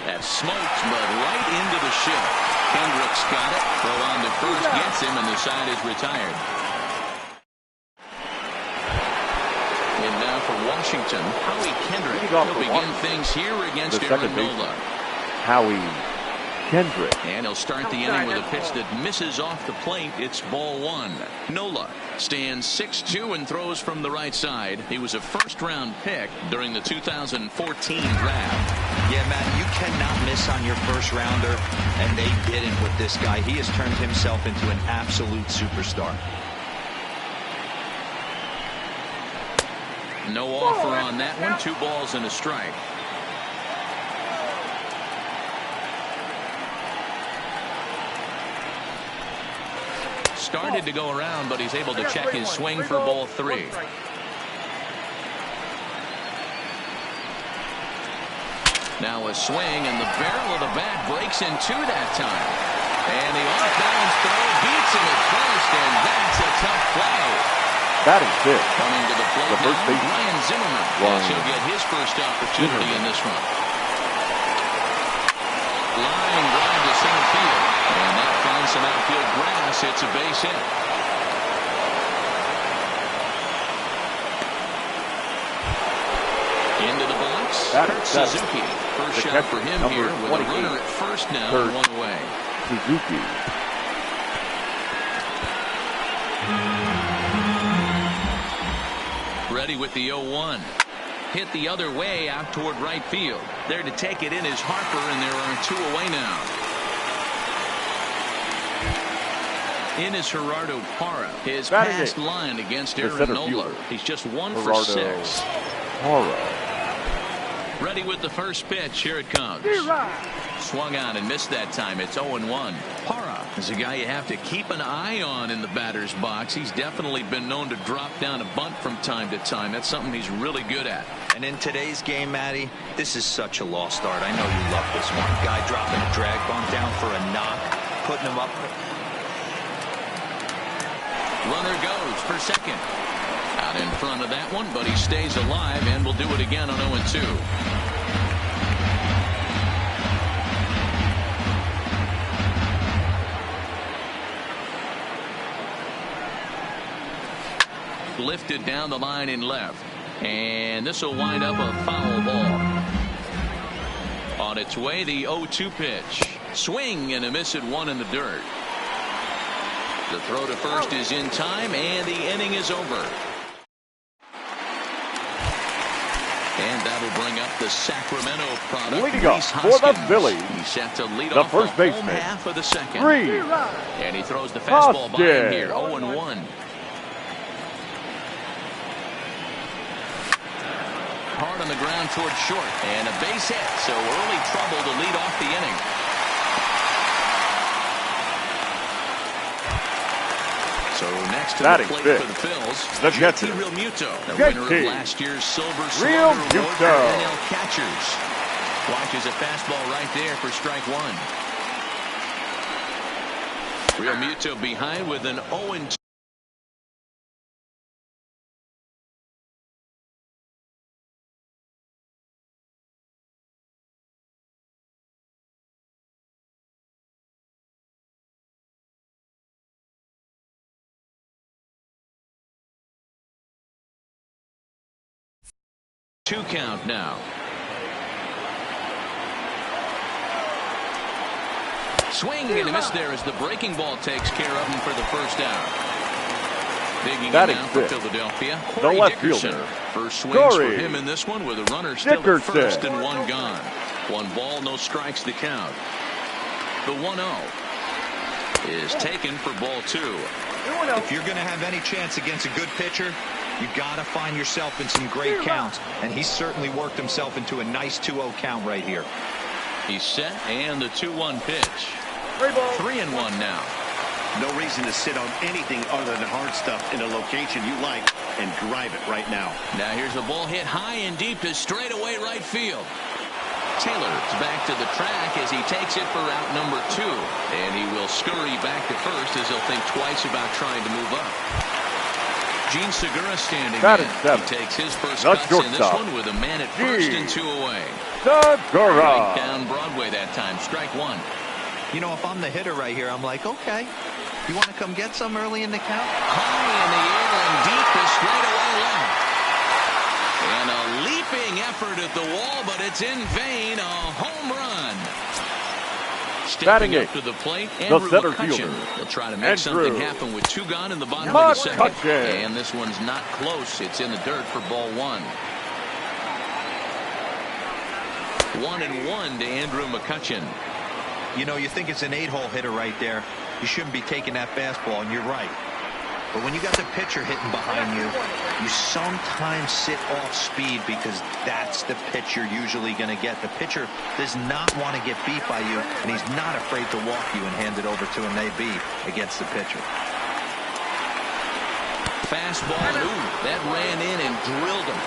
That smokes, but right into the shift. Kendrick's got it. Throw on to first, gets him, and the side is retired. And now for Washington, Howie Kendrick. He'll begin things here against Aaron Nola. Howie Kendrick. And he'll start the inning with a pitch that misses off the plate. It's ball one. Nola stands 6'2" and throws from the right side. He was a first-round pick during the 2014 draft. Yeah, Matt, you cannot miss on your first rounder, and they didn't with this guy. He has turned himself into an absolute superstar. No offer on that one. 2 balls and a strike. Started to go around, but he's able to check his swing for ball 3. Now a swing, and the barrel of the bat breaks in 2 that time. And the off-balance throw beats him at first, and that's a tough play. Batting fifth. Coming to the plate first now, baseman. Ryan Zimmerman. Yes, he'll get his first opportunity in this one. Line drive to center field. And that finds some outfield grass. It's a base hit. Into the box, Suzuki. First shot for him here with a runner at first now, 1 away. Suzuki. Ready with the 0-1. Hit the other way out toward right field. There to take it in is Harper, and there are 2 away now. In is Gerardo Parra. His past line against Aaron Nola. He's just 1 for 6. Parra. Ready with the first pitch. Here it comes. Swung on and missed that time. It's 0-1. Parra is a guy you have to keep an eye on in the batter's box. He's definitely been known to drop down a bunt from time to time. That's something he's really good at. And in today's game, Matty, this is such a lost start. I know you love this one. Guy dropping a drag bunt down for a knock, putting him up. Runner goes for second. Out in front of that one, but he stays alive and will do it again on 0-2. Lifted down the line in left, and this will wind up a foul ball. On its way, the 0-2 pitch. Swing and a miss at 1 in the dirt. The throw to first is in time, and the inning is over. And that'll bring up the Sacramento product. Leading up for the Phillies. He's set to lead the off first the home baseman. half of the second. And he throws the fastball by him here. 0-1. Hard on the ground towards short, and a base hit, so early trouble to lead off the inning. So next to the plate for the Phils, JT Realmuto, the winner of last year's Silver Slugger Award for NL catchers. Watches a fastball right there for strike 1. Realmuto behind with an 0-2. Two count now. Swing and a miss there as the breaking ball takes care of him for the first out. Digging in now for Philadelphia. The left fielder. First swings for him in this one with a runner still at first and 1 gone. 1 ball, no strikes to count. The 1-0 is taken for ball 2. If you're going to have any chance against a good pitcher, you got to find yourself in some great counts, and he certainly worked himself into a nice 2-0 count right here. He's set, and the 2-1 pitch. 3-1 now. No reason to sit on anything other than hard stuff in a location you like and drive it right now. Now here's a ball hit high and deep to straightaway right field. Taylor's back to the track as he takes it for route number 2. And he will scurry back to first as he'll think twice about trying to move up. Gene Segura standing in. He takes his first cuts in this one with a man at first and 2 away. Segura. Down Broadway that time. Strike 1. You know, if I'm the hitter right here, I'm like, okay, you want to come get some early in the count? High in the air and deep to straightaway left. And a leaping effort at the wall, but it's in vain. A home run. Stepping up to the plate, Andrew McCutchen. He'll try to make something happen with 2 gone in the bottom of the second. And this one's not close. It's in the dirt for ball 1. 1-1 to Andrew McCutchen. You know, you think it's an 8-hole hitter right there. You shouldn't be taking that fastball, and you're right. But when you got the pitcher hitting behind you, you sometimes sit off speed because that's the pitch you're usually going to get. The pitcher does not want to get beat by you, and he's not afraid to walk you and hand it over to an AB against the pitcher. Fastball, ooh, that ran in and drilled him.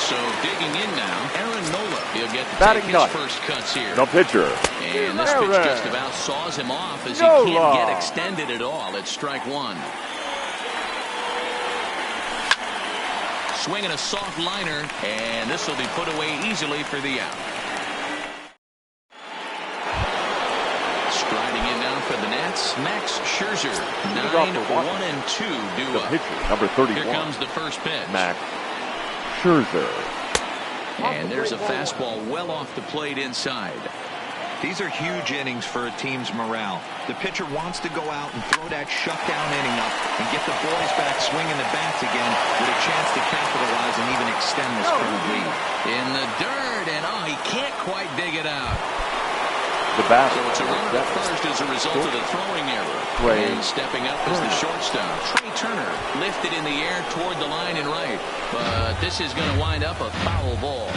So digging in now, Aaron Nola. He'll get to take his first cuts here. The pitcher. And this pitch just about saws him off as he can't get extended at all. It's strike 1. Swinging a soft liner, and this will be put away easily for the out. Striding in now for the Nats, Max Scherzer. 9-1-2 due up. The pitcher, number 31. Here comes the first pitch. Max Scherzer. And there's a fastball well off the plate inside. These are huge innings for a team's morale. The pitcher wants to go out and throw that shutdown inning up and get the boys back swinging the bats again with a chance to capitalize and even extend this current lead. In the dirt, and he can't quite dig it out. The bat. So it's a runner at first as a result of the throwing error. And stepping up as the shortstop, Trey Turner, lifted in the air toward the line and right. But this is going to wind up a foul ball.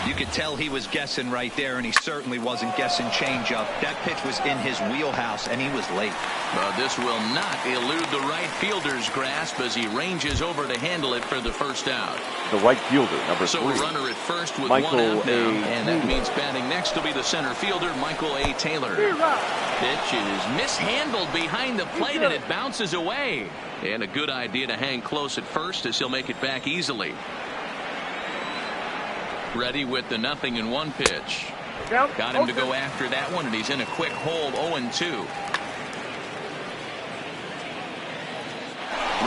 You could tell he was guessing right there, and he certainly wasn't guessing changeup. That pitch was in his wheelhouse, and he was late. But this will not elude the right fielder's grasp as he ranges over to handle it for the first out. The right fielder, number 3. So a runner at first with one out now, and that means batting next will be the center fielder, Michael A. Taylor. Pitch is mishandled behind the plate, and it bounces away. And a good idea to hang close at first as he'll make it back easily. Ready with the 0-1 pitch. Got him to go after that one, and he's in a quick hold, 0-2.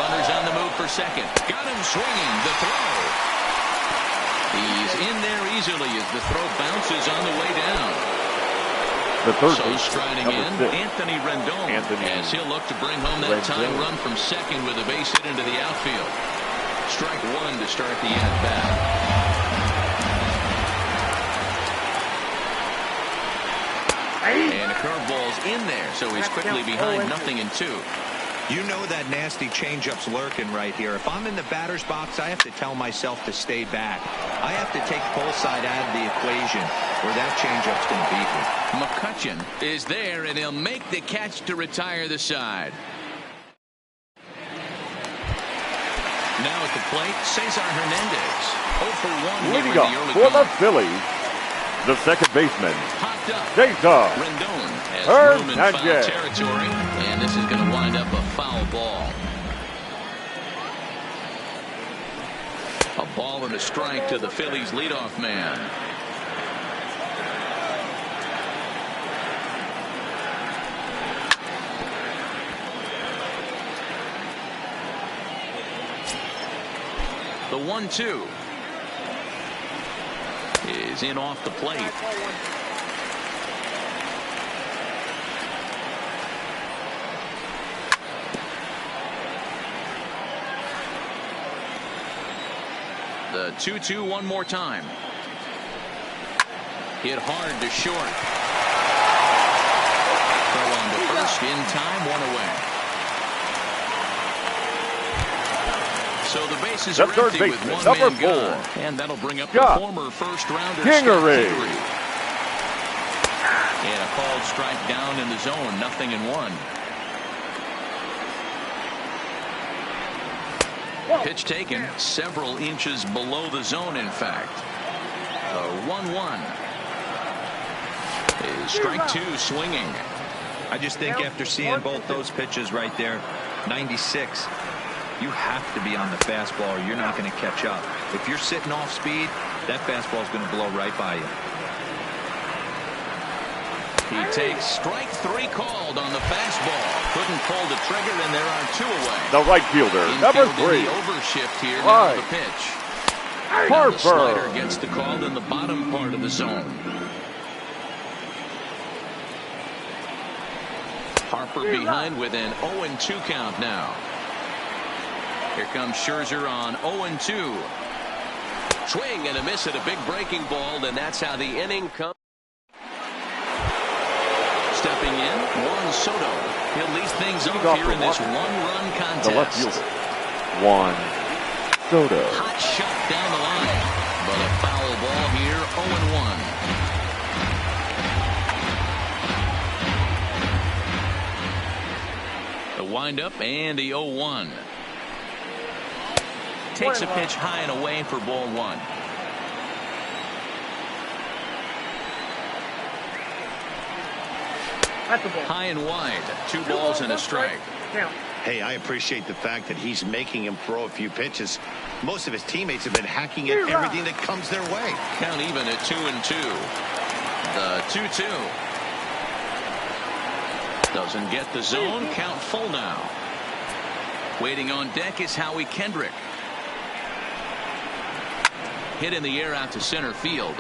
Runners on the move for second. Got him swinging. The throw. He's in there easily as the throw bounces on the way down. The third so striding in, 6. Anthony Rendon, as he'll look to bring home that tying run from second with a base hit into the outfield. Strike 1 to start the at-bat. And a curveball's in there, so he's quickly behind 0-2. You know that nasty changeup's lurking right here. If I'm in the batter's box, I have to tell myself to stay back. I have to take pull side out of the equation, or that changeup's going to beat me. McCutchen is there, and he'll make the catch to retire the side. Now at the plate, Cesar Hernandez. 0 for 1 here in the early for going. the Phillies, the second baseman, Cesar Rendon has room in foul territory, and this is going to wind up a foul ball. A ball and a strike to the Phillies leadoff man. The 1-2 is in off the plate. The 2-2 one more time. Hit hard to short. throw on to first in time, one away. So the bases are empty with one man gone, and that'll bring up the former first-rounder Kingery. And a called strike down in the zone, 0-1. Pitch taken several inches below the zone, in fact. The 1-1 is strike two swinging. I just think after seeing both those pitches right there, 96, you have to be on the fastball or you're not going to catch up. If you're sitting off speed, that fastball is going to blow right by you. He takes strike three called on the fastball. Couldn't pull the trigger, and there are two away. The right fielder, number 3. The overshift here, now the pitch. Now the slider gets the call in the bottom part of the zone. Harper behind with an 0-2 count now. Here comes Scherzer on 0-2. Swing and a miss at a big breaking ball, and that's how the inning comes. Stepping in, Juan Soto. He'll lead things off here in this one-run contest. The left fielder, Juan Soto. Hot shot down the line, but a foul ball here, 0-1. The windup and the 0-1. Takes a pitch high and away for ball one. High and wide, 2 balls and a strike. Hey, I appreciate the fact that he's making him throw a few pitches. Most of his teammates have been hacking at everything that comes their way. Count even at 2-2. The 2-2. Doesn't get the zone. Count full now. Waiting on deck is Howie Kendrick. Hit in the air out to center field.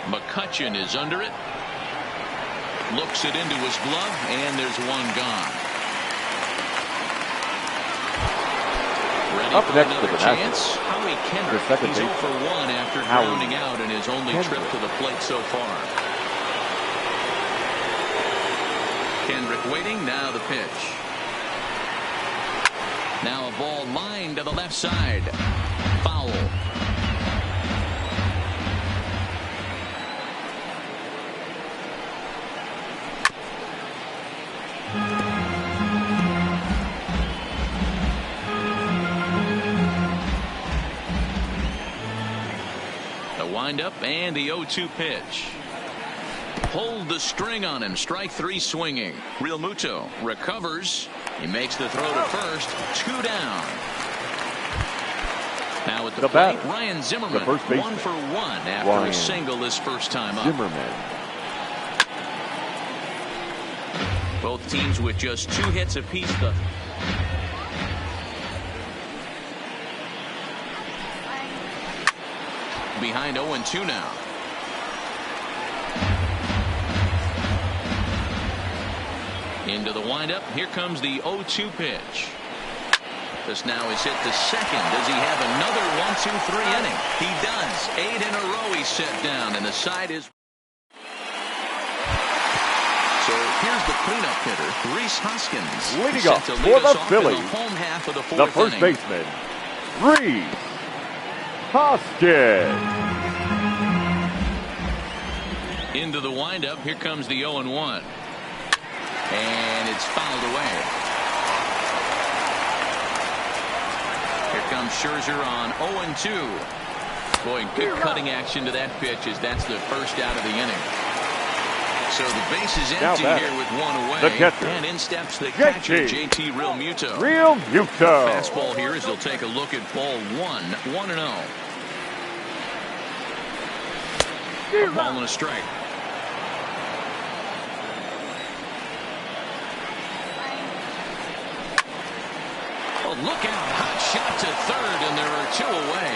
McCutchen is under it. Looks it into his glove, and there's one gone. Ready Up for next another to the chance. Howie Kendrick, he's 0 for 1 after grounding out in his only trip to the plate so far. Kendrick waiting, now the pitch. Now a ball lined to the left side. Foul. Windup and the 0-2 pitch. Pulled the string on him. Strike three swinging. Real Muto recovers. He makes the throw to first. 2 down. Now at the plate, Ryan Zimmerman. 1 for 1 after a single his first time up. Zimmerman. Both teams with just 2 hits apiece. Behind 0-2 now. Into the windup. Here comes the 0-2 pitch. This now is hit to second. Does he have another 1-2-3 inning? He does. 8 in a row he's set down, and the side is. So here's the cleanup hitter, Rhys Hoskins. Leading up for the Phillies, the home half of the 4th the first inning. baseman, Rhys Hoskins. Into the windup. Here comes the 0-1. And it's fouled away. Here comes Scherzer on 0-2. Boy, good cutting action to that pitch as that's the first out of the inning. So the base is empty here with 1 away. The catcher. And in steps the catcher, JT Realmuto. Realmuto. Fastball here as they'll take a look at ball 1. 1-0. A ball and a strike. Oh, look out. Hot shot to third, and there are 2 away.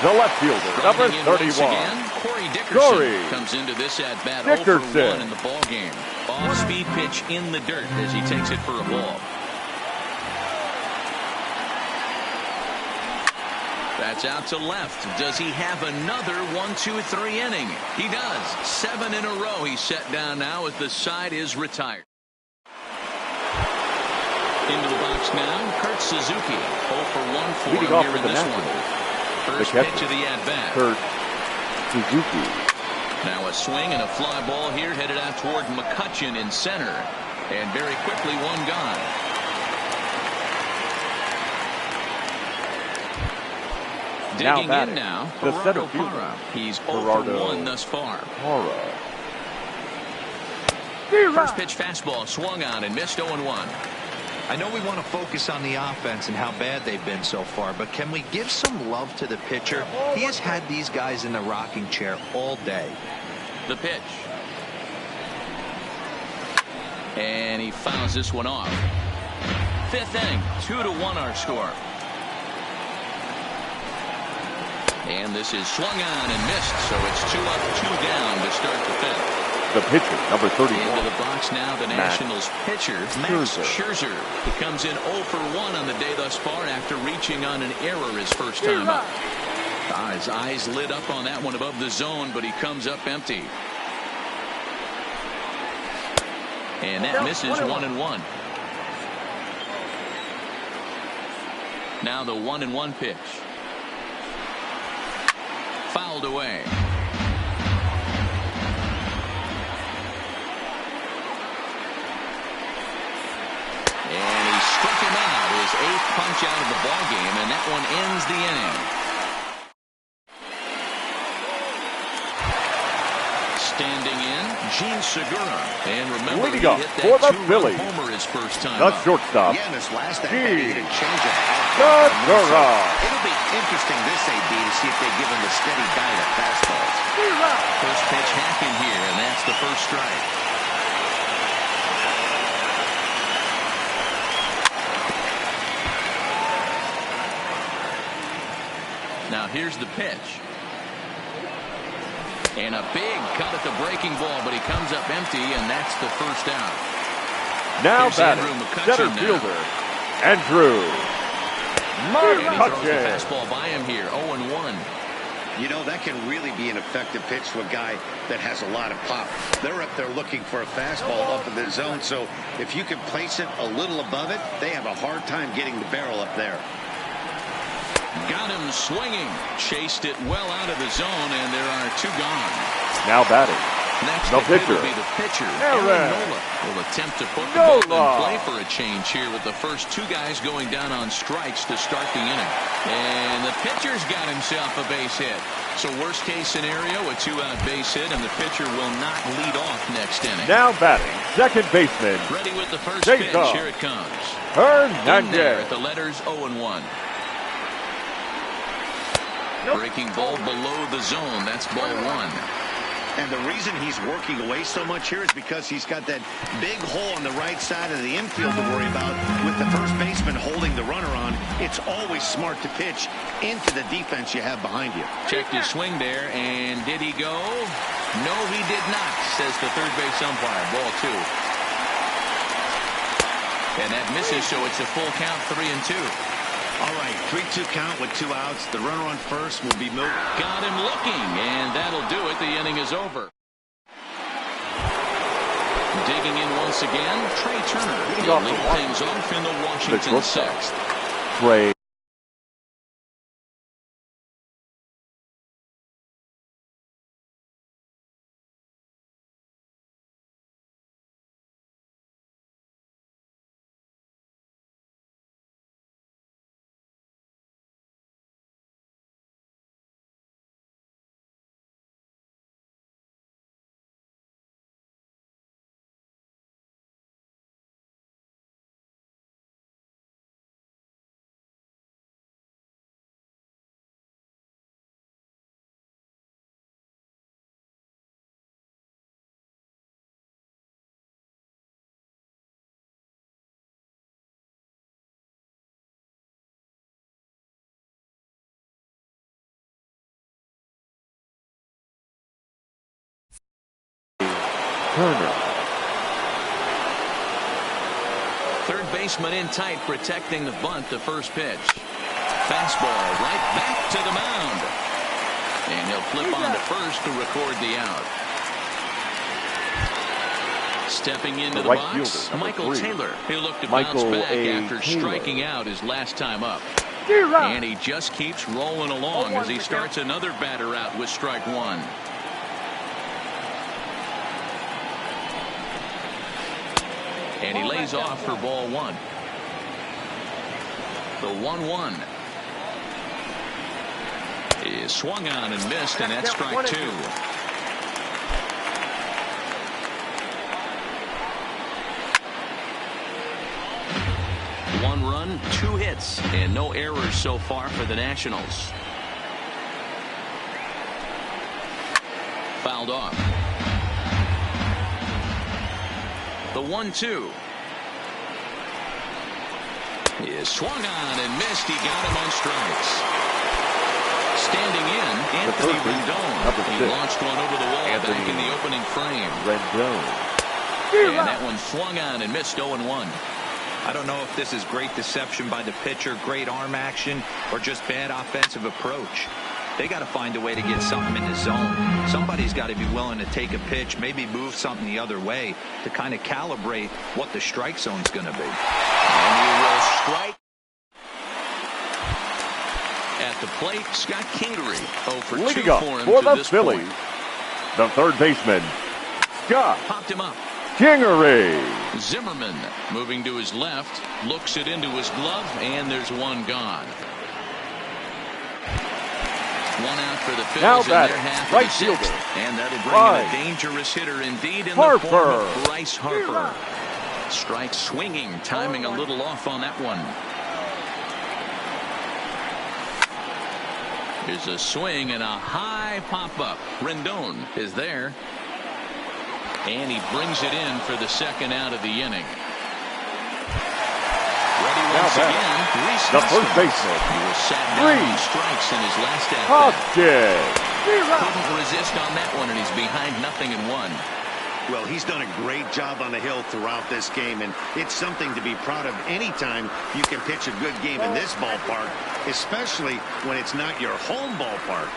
The left fielder, number 31. Corey Dickerson comes into this at bat 0 for 1 in the ball game. Off-speed pitch in the dirt as he takes it for a ball. That's out to left. Does he have another 1-2-3 inning? He does. 7 in a row he's set down now as the side is retired. box now, Kurt Suzuki. 0 for 1 for Leading him off here for in the this Nationals, one. First the pitch of the at-bat. Kurt Suzuki. Now a swing and a fly ball here headed out toward McCutchen in center. And very quickly, one gone. Digging in now, Gerardo Parra. He's 0 for 1 thus far. First pitch fastball swung on and missed 0-1. I know we want to focus on the offense and how bad they've been so far, but can we give some love to the pitcher? He has had these guys in the rocking chair all day. The pitch. And he fouls this one off. Fifth inning, 2-1 our score. And this is swung on and missed, so it's 2 up, 2 down to start the fifth. The pitcher, number 31. Into the box now, the Nationals pitcher, Max Scherzer. He comes in 0 for 1 on the day thus far after reaching on an error his first time up. His eyes lit up on that one above the zone, but he comes up empty. And that misses 1-1. Now the 1-1 pitch. Fouled away. And he struck him out, his 8th punch out of the ballgame, and that one ends the inning. Standing in, Gene Segura. And remember, he hit that 2-run homer his first time the up. shortstop, Yeah, and this last at bat, he hit a changeup. Segura. It'll be interesting this AB to see if they give him a steady diet of fastballs. First pitch hacking here, and that's the first strike. Now here's the pitch. And a big cut at the breaking ball, but he comes up empty, and that's the first out. Now Here's batting, center now. fielder, Andrew And he throws the McCutchen. fastball by him here, 0-1. You know, that can really be an effective pitch to a guy that has a lot of pop. They're up there looking for a fastball up in the zone, so if you can place it a little above it, they have a hard time getting the barrel up there. Got him swinging. Chased it well out of the zone, and there are 2 gone. Now batting, Next the pitcher, will be the pitcher, Aaron Nola. Will attempt to put the ball in play for a change here with the first 2 guys going down on strikes to start the inning. And the pitcher's got himself a base hit. So worst case scenario, a 2-out base hit, and the pitcher will not lead off next inning. now batting, second baseman, Ready with the first pitch. Here it comes. In there at the letters 0-1. Breaking ball below the zone. That's ball 1. And the reason he's working away so much here is because he's got that big hole on the right side of the infield to worry about. With the first baseman holding the runner on, it's always smart to pitch into the defense you have behind you. Checked his swing there, and did he go? No, he did not, says the third base umpire. Ball 2. And that misses, so it's a full count, 3-2. All right, 3-2 count with 2 outs. The runner on first will be moved. Got him looking, and that'll do it. The inning is over. Digging in once again, Trey Turner. He'll lead things off in the Washington 6th. Trey. Turner. Third baseman in tight, protecting the bunt. The first pitch. Fastball right back to the mound. And he'll flip on to first to record the out. Stepping into the right box, fielder, Michael 3. Taylor. He'll look to Michael bounce back A. after Taylor. striking out his last time up. And he just keeps rolling along as he starts another batter out with strike one. And he lays off for ball one. The 1-1 is swung on and missed, and that's strike two. One run, 2 hits, and no errors so far for the Nationals. Fouled off. The 1-2 is swung on and missed. He got him on strikes. Standing in, Anthony Rendon. He launched one over the wall back in the opening frame. Rendon. And that one swung on and missed. 0-1. I don't know if this is great deception by the pitcher, great arm action, or just bad offensive approach. They got to find a way to get something in the zone. Somebody's got to be willing to take a pitch, maybe move something the other way to kind of calibrate what the strike zone's going to be. And he will strike. At the plate, Scott Kingery. 0 for 2 for him for to the this Phillies. point. The third baseman, Scott Popped him up. Kingery. Zimmerman moving to his left, looks it into his glove, and there's one gone. One out for the Now Phillies in their batting, half right of the sixth. fielder, And that'll bring Bryce in a dangerous hitter indeed in Harper. the form of Bryce Harper. Strike swinging, timing a little off on that one. Here's a swing and a high pop-up. Rendon is there. And he brings it in for the second out of the inning. Ready once again. The first baseman, He was sat down on strikes in his last at-bat. Hodges. Couldn't resist on that one, and he's behind 0-1. Well, he's done a great job on the hill throughout this game, and it's something to be proud of anytime you can pitch a good game in this ballpark, especially when it's not your home ballpark.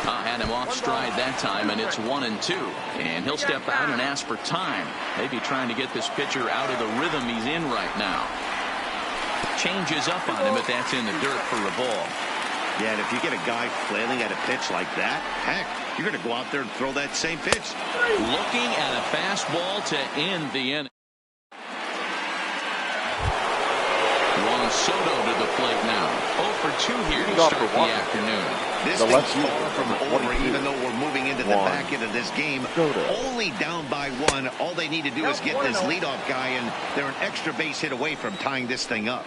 Had him off stride that time, and it's 1-2. And he'll step out and ask for time. Maybe trying to get this pitcher out of the rhythm he's in right now. Changes up on him if that's in the dirt for a ball. Yeah, and if you get a guy flailing at a pitch like that, heck, you're going to go out there and throw that same pitch. Looking at a fastball to end the inning. Juan Soto to the plate now. 0 for 2 here to start the afternoon. This thing's far from over, even though we're moving into the back end of this game. Only down by 1. All they need to do is get this leadoff guy, and they're an extra base hit away from tying this thing up.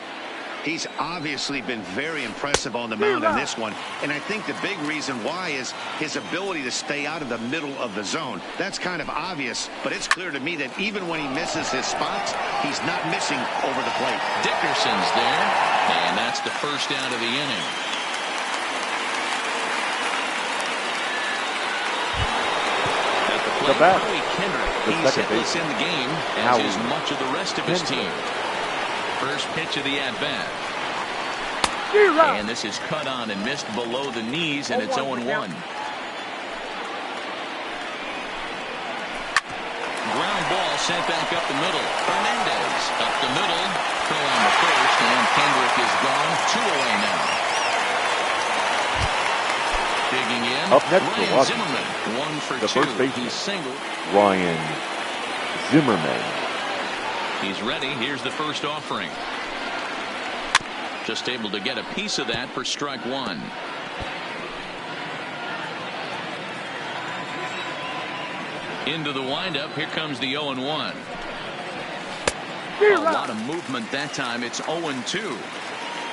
He's obviously been very impressive on the mound in this one, and I think the big reason why is his ability to stay out of the middle of the zone. That's kind of obvious, but it's clear to me that even when he misses his spots, he's not missing over the plate. Dickerson's there, and that's the first out of the inning. At the plate, Howie Kendrick. He's hitless in the game, as is much of the rest of his team. First pitch of the at-bat. And this is cut on and missed below the knees, and it's 0-1. Ground ball sent back up the middle. Hernandez up the middle. Throw on the first, and Kendrick is gone. 2 away now. Digging in. Up next Ryan for Zimmerman. 1 for 2. The first baseman. He's singled. Ryan Zimmerman. He's ready. Here's the first offering. Just able to get a piece of that for strike 1. Into the windup. Here comes the 0-1. A lot of movement that time. It's 0-2.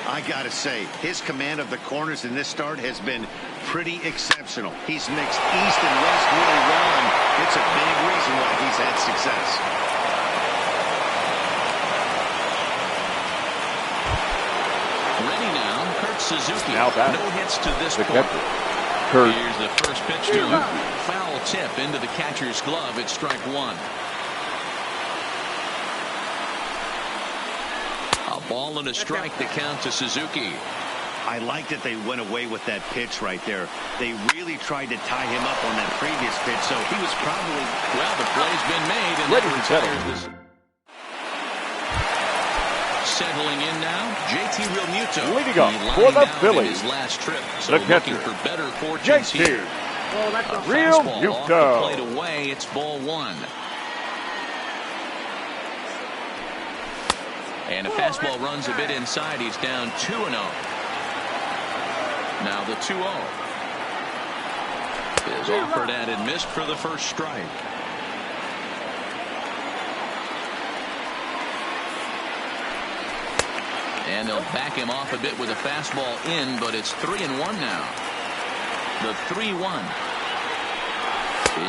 I gotta say, his command of the corners in this start has been pretty exceptional. He's mixed east and west really well, and it's a big reason why he's had success. Suzuki. Now back. No hits to this point. Here's the first pitch to him. Foul tip into the catcher's glove. It's strike 1. A ball and a strike to count to Suzuki. I like that they went away with that pitch right there. They really tried to tie him up on that previous pitch, so he was probably... Well, the play's been made, and that retires this. Settling in now, JT Realmuto. Leading up for the Phillies. His last trip, so the catcher, looking for better fortunes here. Realmuto. Off the plate away, it's ball one. And a fastball runs a bit inside. He's down 2-0. Now the 2-0 is offered and missed for the first strike. And they'll back him off a bit with a fastball in, but it's 3-1 now. The 3-1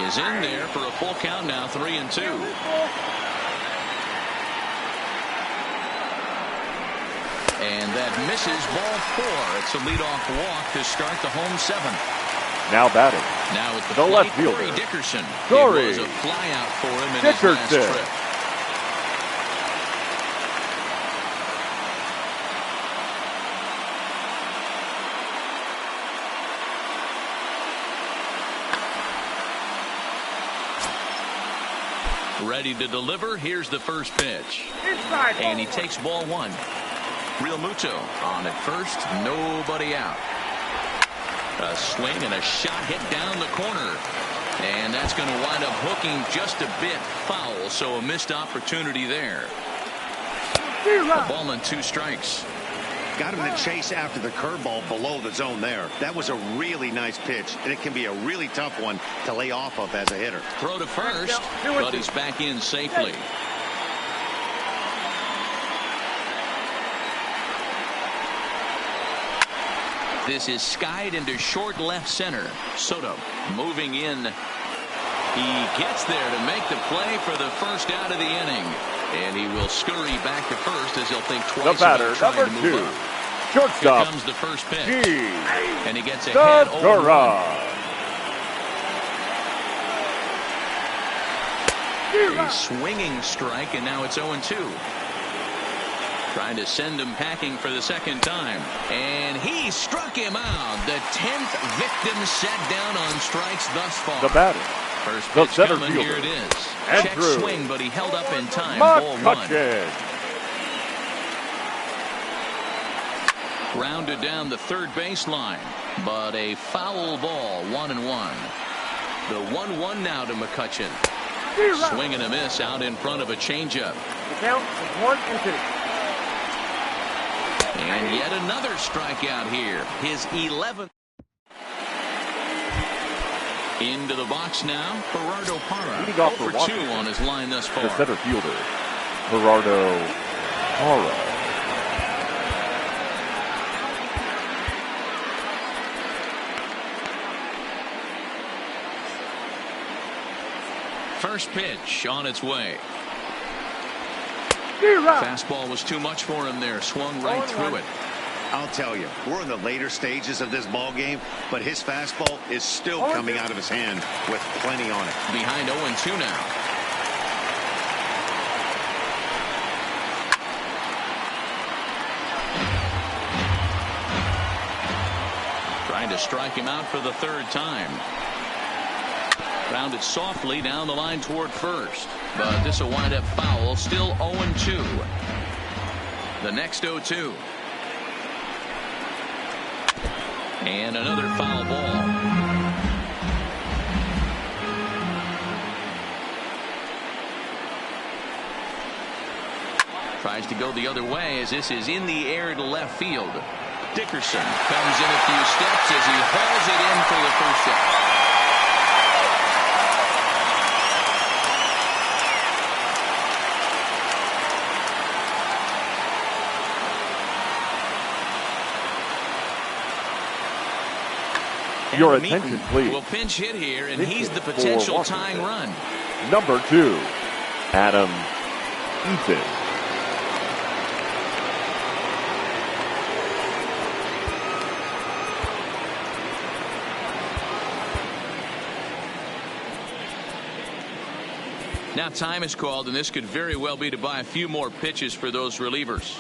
is in there for a full count now, 3-2. And that misses ball 4. It's a leadoff walk to start the home 7th. Now batting. Now it's the left fielder, Corey Dickerson. Corey It was a flyout for him in Dickerson. his last trip. Ready to deliver. Here's the first pitch. And he takes ball 1. Realmuto on at first. Nobody out. A swing and a shot hit down the corner. And that's going to wind up hooking just a bit foul. So a missed opportunity there. A ball and 2 strikes. Got him to chase after the curveball below the zone there. That was a really nice pitch, and it can be a really tough one to lay off of as a hitter. Throw to first, but he's back in safely. This is skied into short left center. Soto moving in. He gets there to make the play for the first out of the inning. And he will scurry back to first as he'll think twice the batter, about trying to move 2. up. Shortstop. Here comes the first pitch. And he gets Segura. ahead 0-1. A swinging strike, and now it's 0-2. Trying to send him packing for the second time. And he struck him out. The 10th victim set down on strikes thus far. The batter. First The pitch center coming. fielder. Here it is. Check Andrew swing, but he held up in time. Ball 1. Rounded down the third baseline, but a foul ball, 1-1. The 1-1 now to McCutchen. Swing and a miss out in front of a changeup. The count is 1-2. And yet another strikeout here. His 11th. Into the box now, Gerardo Parra. 0 for 2 on his line thus far. The center fielder, Gerardo Parra. First pitch on its way. Fastball was too much for him there. Swung right through it. I'll tell you, we're in the later stages of this ball game, but his fastball is still coming out of his hand with plenty on it. Behind 0-2 now. Trying to strike him out for the third time. Rounded softly down the line toward first, but this will wind up foul. Still 0-2. The next 0-2. And another foul ball. Tries to go the other way as this is in the air to left field. Dickerson comes in a few steps as he hauls it in for the first out. Your attention, please. Will pinch hit here, and he's the potential tying run. Number 2, Adam Eaton. Now time is called, and this could very well be to buy a few more pitches for those relievers.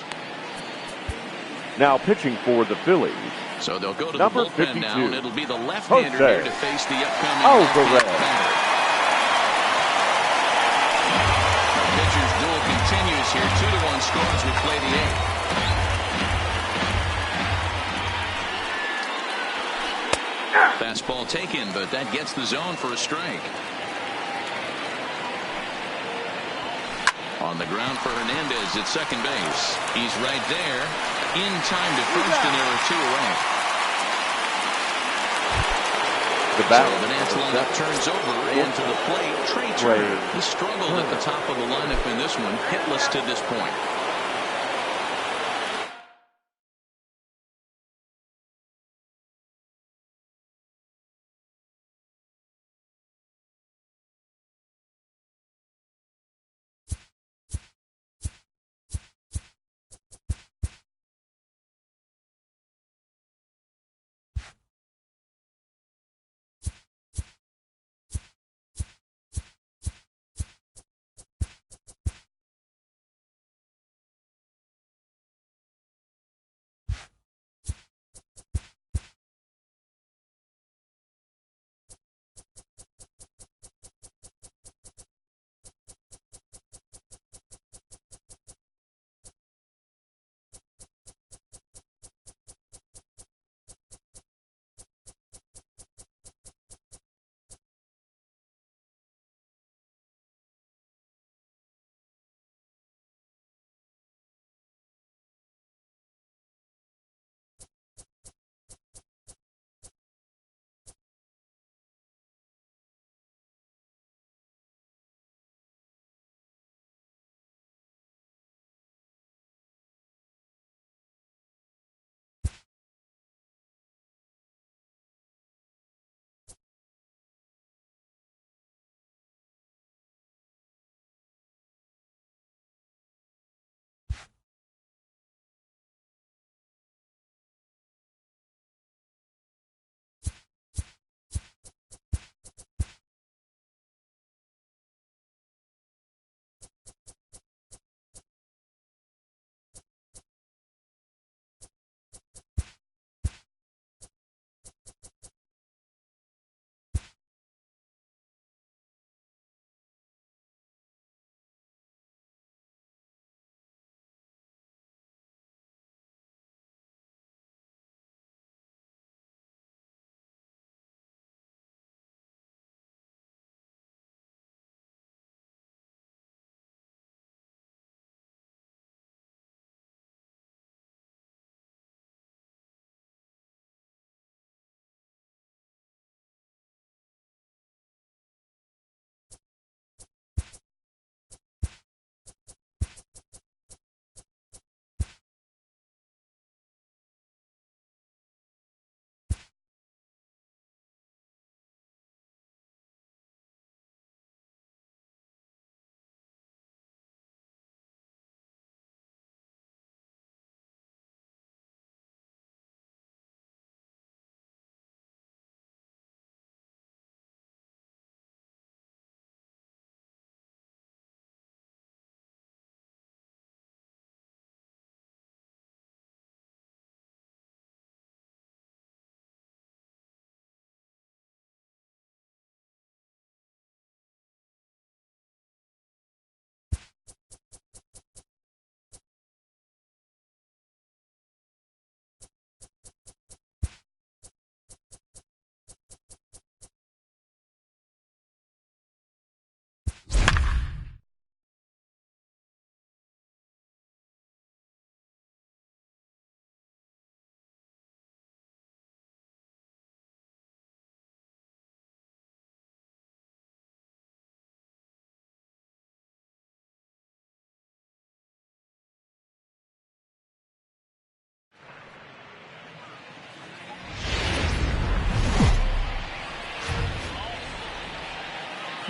Now pitching for the Phillies. So they'll go to Number the bullpen 52. now, and it'll be the left-hander Jose here to face the upcoming Alvarez. batter. The pitcher's duel continues here. 2-1 score as we play the eighth. Fastball taken, but that gets the zone for a strike. On the ground for Hernandez at second base. He's right there. In time to first, and there are two away. The So batter. the Nats lineup turns over, and to the plate, Trey Turner. He struggled at the top of the lineup in this one, hitless to this point.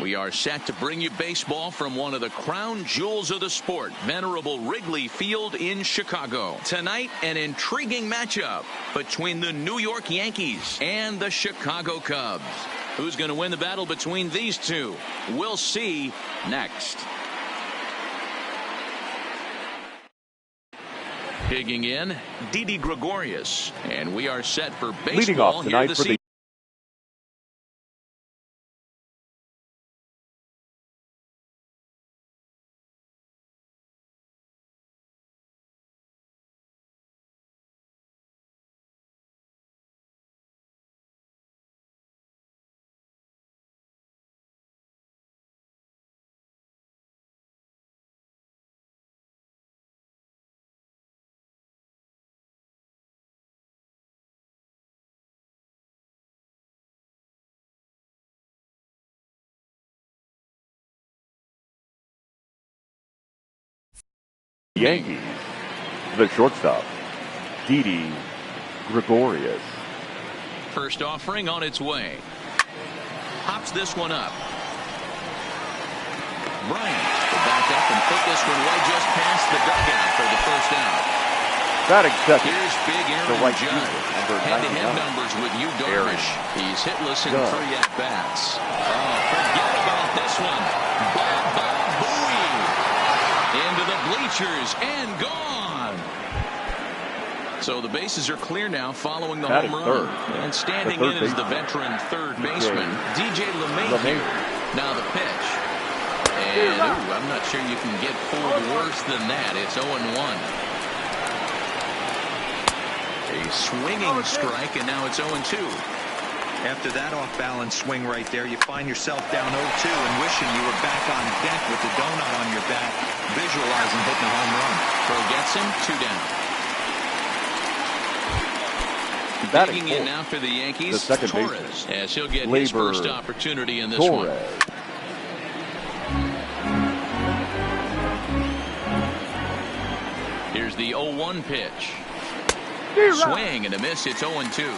We are set to bring you baseball from one of the crown jewels of the sport, venerable Wrigley Field in Chicago. Tonight, an intriguing matchup between the New York Yankees and the Chicago Cubs. Who's going to win the battle between these two? We'll see next. Digging in, Didi Gregorius. And we are set for Leading baseball off here tonight this for the evening. Yankees. The shortstop, Didi Gregorius. First offering on its way. Hops this one up. Bryant will back up and put this one way just past the dugout for the first out. Batting second. Here's big The Aaron right Judd. fielder, number Head-to-head 99. numbers with Yu Darvish. He's hitless in Judd. 3 at-bats. Oh, forget about this one. Baba Booey. Into the bleachers and gone. So the bases are clear now following the Batting home run. third. And standing The third in is the baseman. veteran third baseman, DJ LeMahieu. Now the pitch. And, ooh, I'm not sure you can get fooled worse than that. It's 0-1. A swinging strike, and now it's 0-2. After that off-balance swing right there, you find yourself down 0-2 and wishing you were back on deck with the donut on your bat, visualizing hitting a home run. Throw gets him, 2 down. Batting Digging in fourth. now for the Yankees, The second Torres, baseman, as he'll get his Labor first opportunity in this Torres. one. Here's the 0-1 pitch. Swing and a miss. It's 0-2.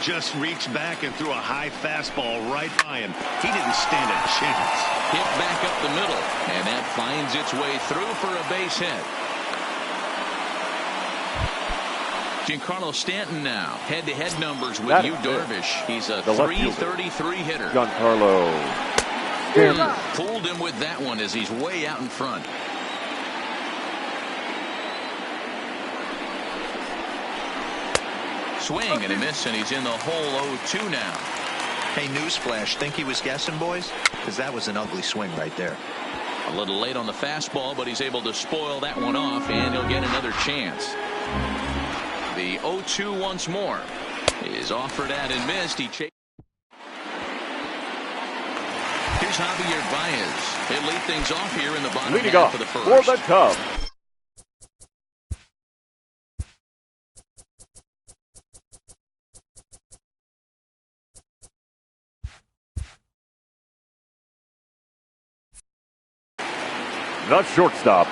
Just reached back and threw a high fastball right by him. He didn't stand a chance. Hit back up the middle, and that finds its way through for a base hit. Giancarlo Stanton now. Head-to-head numbers with That Yu is Darvish. He's a the left fielder. .333 hitter. Giancarlo. Fooled him with that one as he's way out in front. Swing and a miss, and he's in the hole 0-2 now. Hey, newsflash, think he was guessing, boys? Because that was an ugly swing right there. A little late on the fastball, but he's able to spoil that one off, and he'll get another chance. The 0-2 once more is offered at and missed. Here's Javier Baez. He'll lead things off here in the bottom Leading half off of the first. for the Cubs. The shortstop,